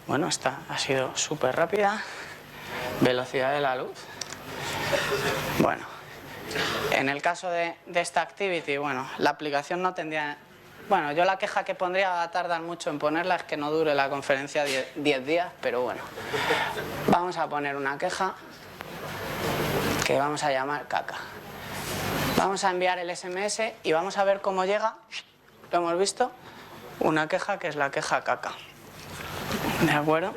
Bueno, esta ha sido súper rápida. Velocidad de la luz. Bueno, en el caso de esta activity, bueno, la aplicación no tendría... Bueno, yo la queja que pondría va a tardar mucho en ponerla, es que no dure la conferencia 10 días, pero bueno. Vamos a poner una queja que vamos a llamar caca. Vamos a enviar el SMS y vamos a ver cómo llega, lo hemos visto, una queja que es la queja caca. ¿De acuerdo?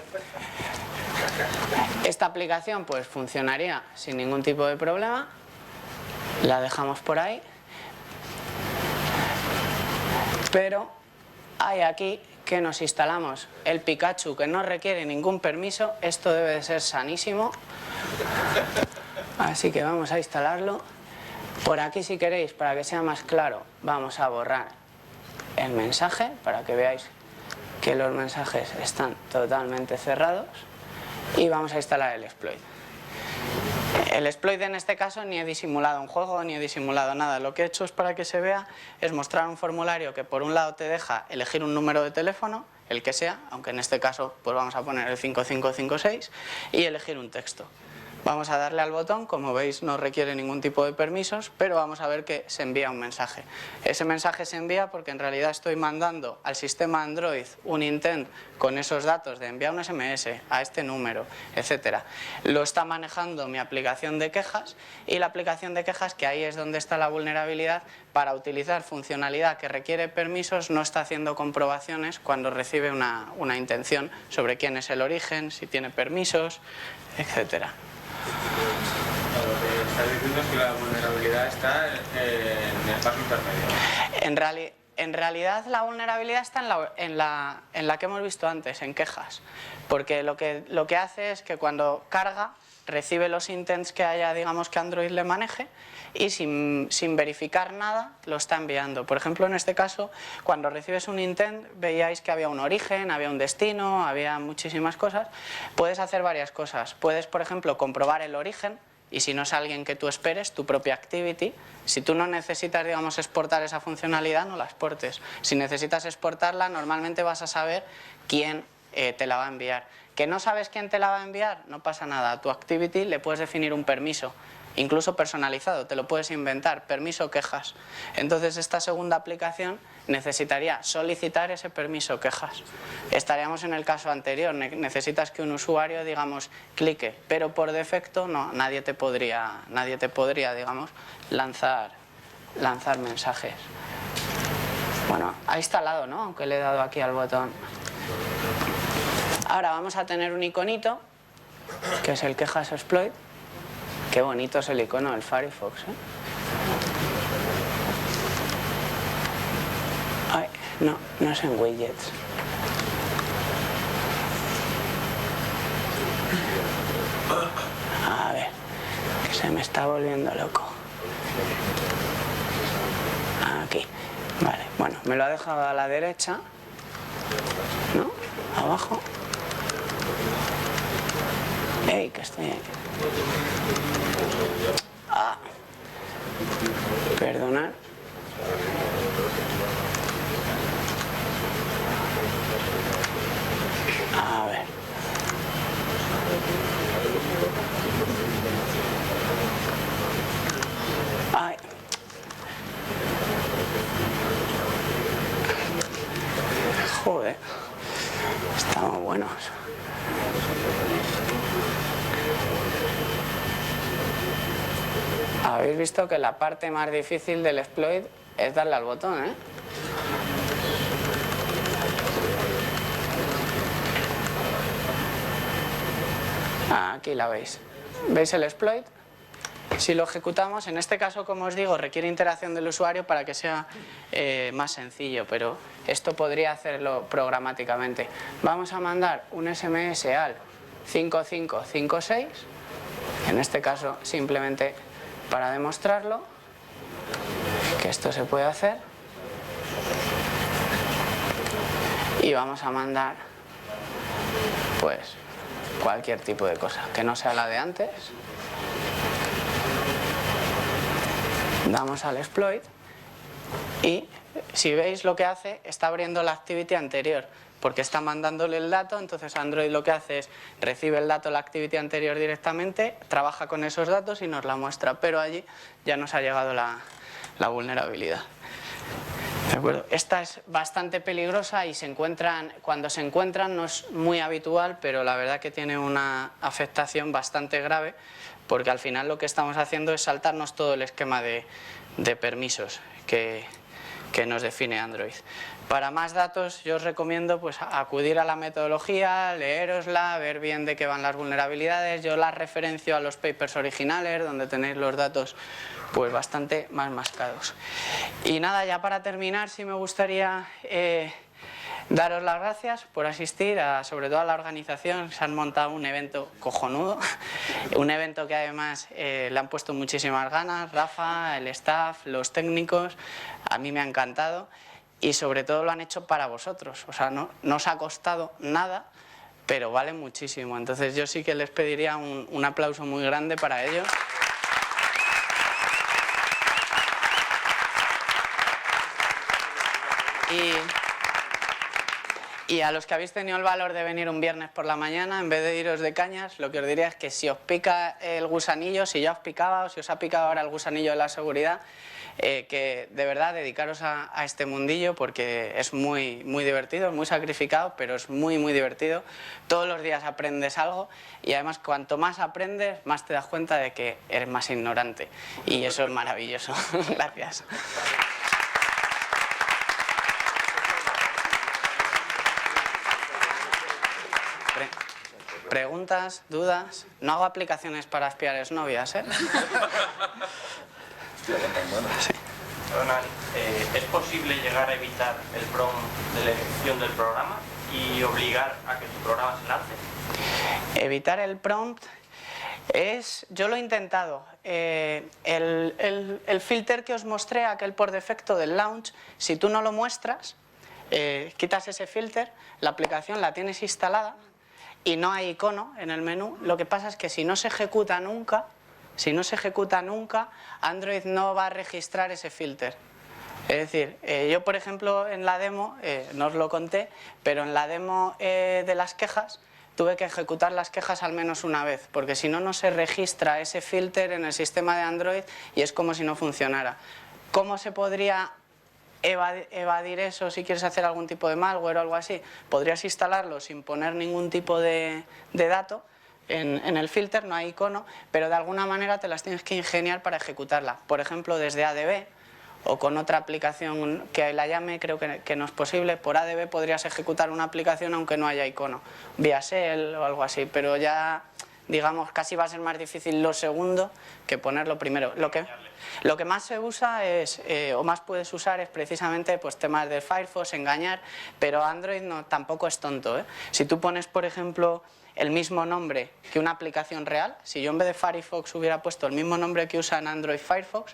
Esta aplicación pues funcionaría sin ningún tipo de problema. La dejamos por ahí. Pero hay aquí que nos instalamos el Pikachu que no requiere ningún permiso. Esto debe de ser sanísimo. Así que vamos a instalarlo. Por aquí, si queréis, para que sea más claro, vamos a borrar el mensaje para que veáis que los mensajes están totalmente cerrados. Y vamos a instalar el exploit. El exploit en este caso ni he disimulado un juego ni he disimulado nada. Lo que he hecho es, para que se vea, es mostrar un formulario que por un lado te deja elegir un número de teléfono, el que sea, aunque en este caso pues vamos a poner el 5556, y elegir un texto. Vamos a darle al botón, como veis no requiere ningún tipo de permisos, pero vamos a ver que se envía un mensaje. Ese mensaje se envía porque en realidad estoy mandando al sistema Android un intent con esos datos de enviar un SMS a este número, etc. Lo está manejando mi aplicación de quejas, y la aplicación de quejas, que ahí es donde está la vulnerabilidad, para utilizar funcionalidad que requiere permisos no está haciendo comprobaciones cuando recibe una intención sobre quién es el origen, si tiene permisos, etc. Lo que estás diciendo es que la vulnerabilidad está en el paso intermedio. En realidad la vulnerabilidad está en la que hemos visto antes, en quejas. Porque lo que hace es que cuando carga, recibe los intents que haya, digamos, que Android le maneje, y sin verificar nada lo está enviando. Por ejemplo, en este caso, cuando recibes un intent, veíais que había un origen, había un destino, había muchísimas cosas. Puedes hacer varias cosas. Puedes, por ejemplo, comprobar el origen, y si no es alguien que tú esperes, tu propia activity. Si tú no necesitas, digamos, exportar esa funcionalidad, no la exportes. Si necesitas exportarla, normalmente vas a saber quién te la va a enviar. ¿Que no sabes quién te la va a enviar? No pasa nada. A tu activity le puedes definir un permiso, incluso personalizado, te lo puedes inventar, permiso quejas. Entonces esta segunda aplicación necesitaría solicitar ese permiso quejas. Estaríamos en el caso anterior, necesitas que un usuario, digamos, clique, pero por defecto no, nadie te podría, digamos, lanzar mensajes. Bueno, ha instalado, ¿no? Aunque le he dado aquí al botón. Ahora vamos a tener un iconito, que es el quejas exploit. Qué bonito es el icono del Firefox, ¿eh? Ay, no es en widgets. A ver, que se me está volviendo loco. Aquí, vale, bueno, me lo ha dejado a la derecha, ¿no? Abajo. ¡Ey, que estoy aquí! Ah, perdonad. A ver. Ay. Joder. Estamos buenos. Habéis visto que la parte más difícil del exploit es darle al botón, ¿eh? Aquí la veis. ¿Veis el exploit? si lo ejecutamos, en este caso, como os digo, requiere interacción del usuario para que sea más sencillo, pero esto podría hacerlo programáticamente. Vamos a mandar un SMS al 5556, en este caso simplemente para demostrarlo que esto se puede hacer, y vamos a mandar pues cualquier tipo de cosa que no sea la de antes. Damos al exploit y si veis lo que hace, está abriendo la activity anterior porque está mandándole el dato. Entonces Android lo que hace es recibe el dato de la activity anterior directamente, trabaja con esos datos y nos la muestra, pero allí ya nos ha llegado la vulnerabilidad. ¿De acuerdo? Esta es bastante peligrosa y cuando se encuentran no es muy habitual, pero la verdad que tiene una afectación bastante grave, porque al final lo que estamos haciendo es saltarnos todo el esquema de permisos que nos define Android. Para más datos yo os recomiendo pues acudir a la metodología, leérosla, ver bien de qué van las vulnerabilidades. Yo las referencio a los papers originales donde tenéis los datos pues bastante más mascados. Y nada, ya para terminar, sí me gustaría daros las gracias por asistir, sobre todo a la organización. Se han montado un evento cojonudo, un evento que además le han puesto muchísimas ganas, Rafa, el staff, los técnicos, a mí me ha encantado y sobre todo lo han hecho para vosotros, o sea, no os ha costado nada, pero vale muchísimo. Entonces yo sí que les pediría un aplauso muy grande para ellos. Y a los que habéis tenido el valor de venir un viernes por la mañana, en vez de iros de cañas, lo que os diría es que si os pica el gusanillo, si ya os picaba o si os ha picado ahora el gusanillo de la seguridad, que de verdad dedicaros a este mundillo porque es muy, muy divertido, es muy sacrificado, pero es muy, muy divertido. Todos los días aprendes algo y además cuanto más aprendes, más te das cuenta de que eres más ignorante y eso es maravilloso. Gracias. ¿Preguntas? ¿Dudas? No hago aplicaciones para espiar exnovias, ¿eh? Sí. Ronald, ¿es posible llegar a evitar el prompt de la ejecución del programa y obligar a que tu programa se lance? Evitar el prompt yo lo he intentado. El filter que os mostré, aquel por defecto del launch, si tú no lo muestras, quitas ese filter, la aplicación la tienes instalada y no hay icono en el menú. Lo que pasa es que si no se ejecuta nunca, Android no va a registrar ese filter. Es decir, yo por ejemplo en la demo, no os lo conté, pero en la demo de las quejas tuve que ejecutar las quejas al menos una vez, porque si no, no se registra ese filter en el sistema de Android y es como si no funcionara. ¿Cómo se podría evadir eso si quieres hacer algún tipo de malware o algo así? Podrías instalarlo sin poner ningún tipo de dato en el filter, no hay icono, pero de alguna manera te las tienes que ingeniar para ejecutarla. Por ejemplo, desde ADB o con otra aplicación que la llame, creo que no es posible. Por ADB podrías ejecutar una aplicación aunque no haya icono, vía Shell o algo así, pero ya, digamos, casi va a ser más difícil lo segundo que ponerlo primero. Lo que más se usa o más puedes usar es precisamente pues, temas de Firefox, engañar, pero Android tampoco es tonto, ¿eh? Si tú pones, por ejemplo, el mismo nombre que una aplicación real, si yo en vez de Firefox hubiera puesto el mismo nombre que usa en Android Firefox,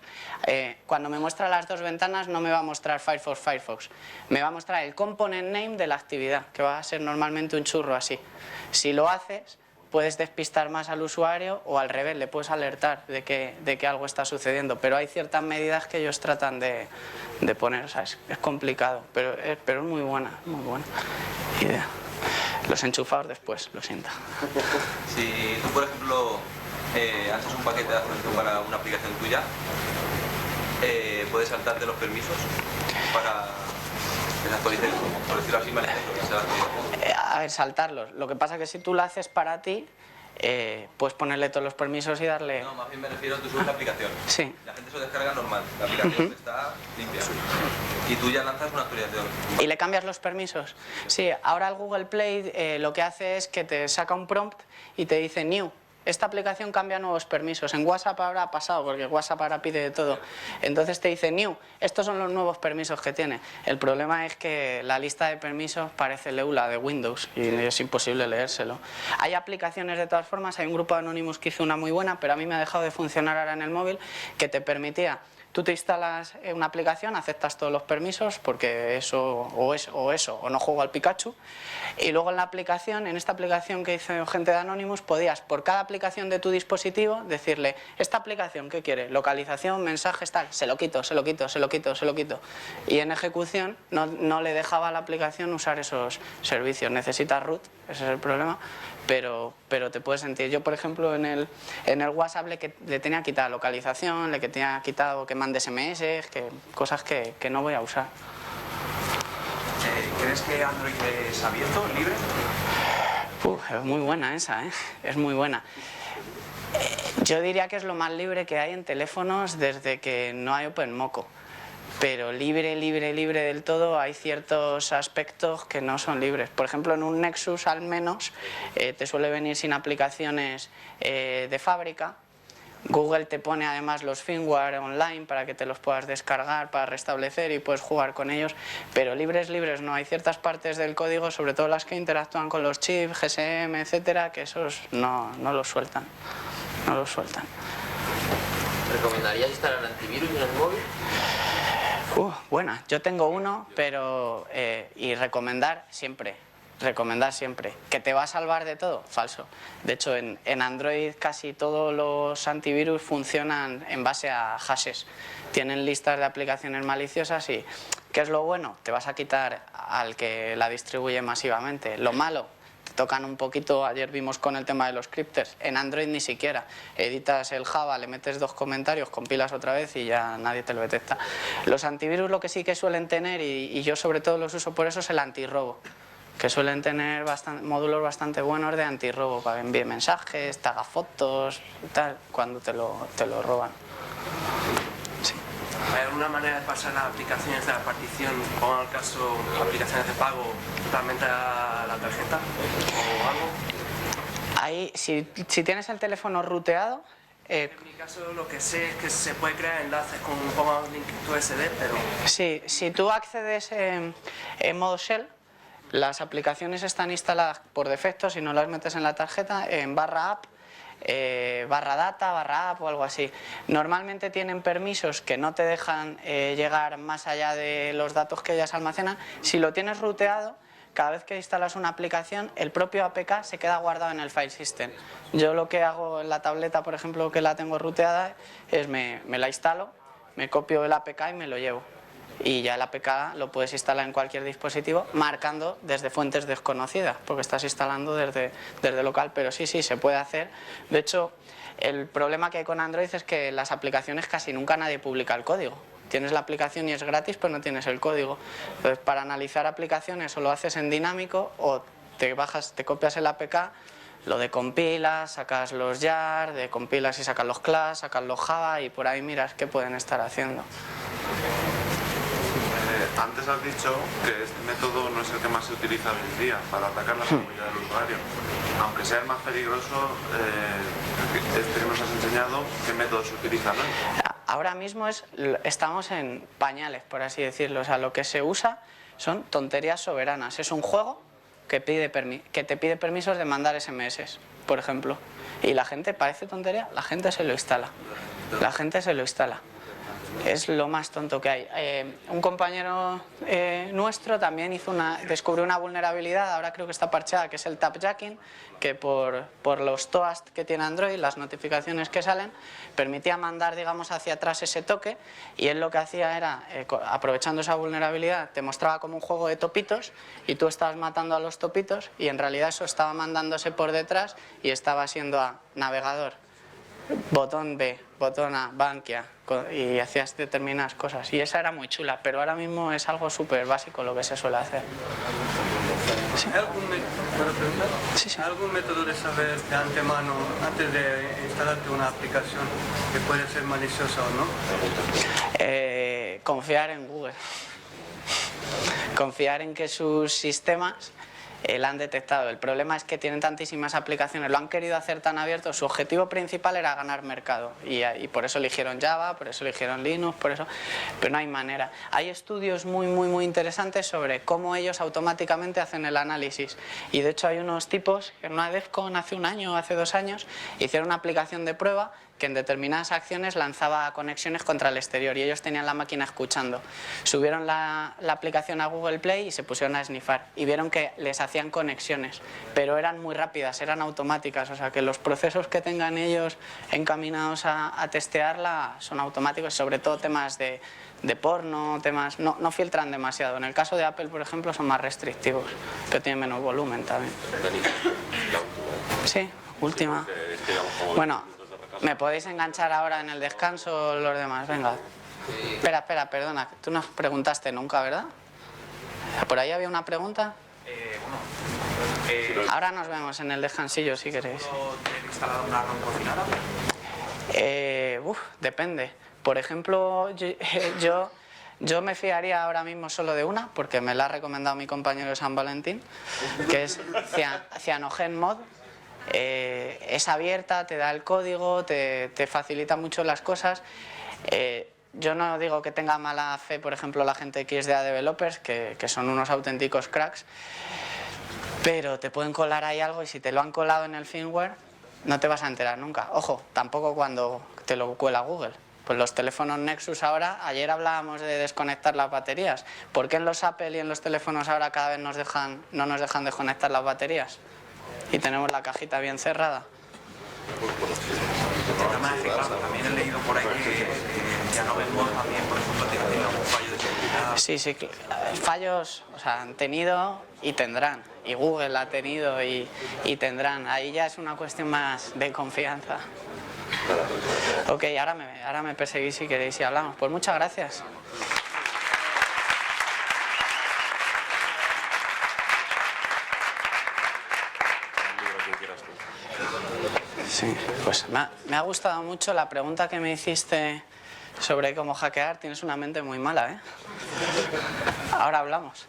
cuando me muestra las dos ventanas no me va a mostrar Firefox, me va a mostrar el component name de la actividad, que va a ser normalmente un churro así. Si lo haces, puedes despistar más al usuario o al revés, le puedes alertar de que algo está sucediendo, pero hay ciertas medidas que ellos tratan de poner, o sea, es complicado, pero es muy buena idea. Los enchufados después, lo siento. Si tú, por ejemplo, haces un paquete de actualización para una aplicación tuya, puedes saltarte los permisos para que se actualice, por decirlo así, a ver, saltarlos. Lo que pasa es que si tú lo haces para ti, puedes ponerle todos los permisos y darle... No, más bien me refiero a tu subes la aplicación. Sí. La gente se lo descarga normal, la aplicación está limpia. Y tú ya lanzas una actualización. ¿Y le cambias los permisos? Sí, ahora el Google Play lo que hace es que te saca un prompt y te dice new, esta aplicación cambia nuevos permisos. En WhatsApp ahora ha pasado, porque WhatsApp ahora pide de todo. Entonces te dice new, estos son los nuevos permisos que tiene. El problema es que la lista de permisos parece el EULA de Windows y es imposible leérselo. Hay aplicaciones de todas formas, hay un grupo de Anonymous que hizo una muy buena, pero a mí me ha dejado de funcionar ahora en el móvil, que te permitía... Tú te instalas una aplicación, aceptas todos los permisos, porque eso, o no juego al Pikachu, y luego en la aplicación, en esta aplicación que hizo gente de Anonymous, podías por cada aplicación de tu dispositivo decirle, esta aplicación, ¿qué quiere? Localización, mensajes, tal, se lo quito, se lo quito, se lo quito, se lo quito. Y en ejecución no le dejaba a la aplicación usar esos servicios. Necesitas root, ese es el problema, pero te puedes sentir. Yo, por ejemplo, en el WhatsApp le tenía quitada localización, le tenía quitado que mande SMS, cosas que no voy a usar. ¿Crees que Android es abierto, libre? Es muy buena esa, ¿eh? Es muy buena. Yo diría que es lo más libre que hay en teléfonos desde que no hay OpenMoko. Pero libre del todo, hay ciertos aspectos que no son libres. Por ejemplo, en un Nexus al menos te suele venir sin aplicaciones de fábrica. Google te pone además los firmware online para que te los puedas descargar para restablecer y puedes jugar con ellos, pero libres no. Hay ciertas partes del código, sobre todo las que interactúan con los chips, GSM, etcétera, que esos no los sueltan. No los sueltan. ¿Recomendarías instalar antivirus en el móvil? Buena, yo tengo uno, pero y recomendar siempre, que te va a salvar de todo, falso. De hecho, en Android casi todos los antivirus funcionan en base a hashes. Tienen listas de aplicaciones maliciosas y, ¿qué es lo bueno? Te vas a quitar al que la distribuye masivamente. Lo malo, te tocan un poquito, ayer vimos con el tema de los scripters, en Android ni siquiera. Editas el Java, le metes 2 comentarios, compilas otra vez y ya nadie te lo detecta. Los antivirus lo que sí que suelen tener, y yo sobre todo los uso por eso, es el antirrobo, que suelen tener módulos bastante buenos de antirrobo, para que envíe mensajes, te haga fotos y tal, cuando te lo roban. Sí. ¿Hay alguna manera de pasar las aplicaciones de la partición, como en el caso aplicaciones de pago, totalmente a la tarjeta o algo? Ahí, si tienes el teléfono ruteado... en mi caso lo que sé es que se puede crear enlaces con un link USB, pero... Sí, si tú accedes en modo shell, las aplicaciones están instaladas por defecto, si no las metes en la tarjeta, en /app, /data, /app o algo así. Normalmente tienen permisos que no te dejan llegar más allá de los datos que ellas almacenan. Si lo tienes ruteado, cada vez que instalas una aplicación, el propio APK se queda guardado en el file system. Yo lo que hago en la tableta, por ejemplo, que la tengo ruteada, es me la instalo, me copio el APK y me lo llevo. Y ya el APK lo puedes instalar en cualquier dispositivo marcando desde fuentes desconocidas, porque estás instalando desde local, pero sí, se puede hacer. De hecho, el problema que hay con Android es que las aplicaciones casi nunca nadie publica el código. Tienes la aplicación y es gratis, pero no tienes el código. Entonces, para analizar aplicaciones o lo haces en dinámico o te copias el APK, lo decompilas, sacas los jar, decompilas y sacas los class, sacas los Java y por ahí miras qué pueden estar haciendo. Antes has dicho que este método no es el que más se utiliza hoy en día para atacar la seguridad del usuario. Aunque sea el más peligroso, este que nos has enseñado, ¿qué método se utiliza hoy? Ahora mismo estamos en pañales, por así decirlo. O sea, lo que se usa son tonterías soberanas. Es un juego que te pide permisos de mandar SMS, por ejemplo. Y la gente, parece tontería, la gente se lo instala. La gente se lo instala. Es lo más tonto que hay. Un compañero nuestro también descubrió una vulnerabilidad, ahora creo que está parcheada, que es el tapjacking, que por los toast que tiene Android, las notificaciones que salen, permitía mandar, digamos, hacia atrás ese toque, y él lo que hacía era, aprovechando esa vulnerabilidad, te mostraba como un juego de topitos y tú estabas matando a los topitos y en realidad eso estaba mandándose por detrás y estaba siendo a navegador, botón B, botón A, Bankia, y hacías determinadas cosas. Y esa era muy chula, pero ahora mismo es algo súper básico lo que se suele hacer. Sí. ¿Hay algún método de saber de antemano, antes de instalarte una aplicación, que puede ser maliciosa o no? Confiar en Google. Confiar en que sus sistemas la han detectado. El problema es que tienen tantísimas aplicaciones, lo han querido hacer tan abierto, su objetivo principal era ganar mercado y por eso eligieron Java, por eso eligieron Linux, por eso, pero no hay manera. Hay estudios muy interesantes sobre cómo ellos automáticamente hacen el análisis y de hecho hay unos tipos que en una DEFCON hace un año o hace 2 años hicieron una aplicación de prueba que en determinadas acciones lanzaba conexiones contra el exterior y ellos tenían la máquina escuchando. Subieron la aplicación a Google Play y se pusieron a snifar y vieron que les hacían conexiones, pero eran muy rápidas, eran automáticas, o sea que los procesos que tengan ellos encaminados a testearla son automáticos, sobre todo temas de porno, temas no filtran demasiado. En el caso de Apple, por ejemplo, son más restrictivos, pero tienen menos volumen también. Sí, última. Bueno, ¿me podéis enganchar ahora en el descanso los demás? Venga. Espera, perdona, tú nos preguntaste nunca, ¿verdad? ¿Por ahí había una pregunta? Ahora nos vemos en el descansillo si queréis. ¿Tiene instalada una ROM cocinada? Depende. Por ejemplo, yo me fiaría ahora mismo solo de una, porque me la ha recomendado mi compañero de San Valentín, que es CyanogenMod. Es abierta, te da el código, te facilita mucho las cosas. Yo no digo que tenga mala fe, por ejemplo, la gente que es de Developers, que son unos auténticos cracks, pero te pueden colar ahí algo y si te lo han colado en el firmware no te vas a enterar nunca. Ojo, tampoco cuando te lo cuela Google. Pues los teléfonos Nexus ahora, ayer hablábamos de desconectar las baterías. ¿Por qué en los Apple y en los teléfonos ahora cada vez no nos dejan desconectar las baterías? Y tenemos la cajita bien cerrada. También he leído por ahí que ya no vemos también, por ejemplo, tiene algún fallo de seguridad. Sí, fallos, o sea, han tenido y tendrán. Y Google ha tenido y tendrán. Ahí ya es una cuestión más de confianza. Ok, ahora me perseguís si queréis y hablamos. Pues muchas gracias. Sí, pues me ha gustado mucho la pregunta que me hiciste sobre cómo hackear. Tienes una mente muy mala, ¿eh? Ahora hablamos.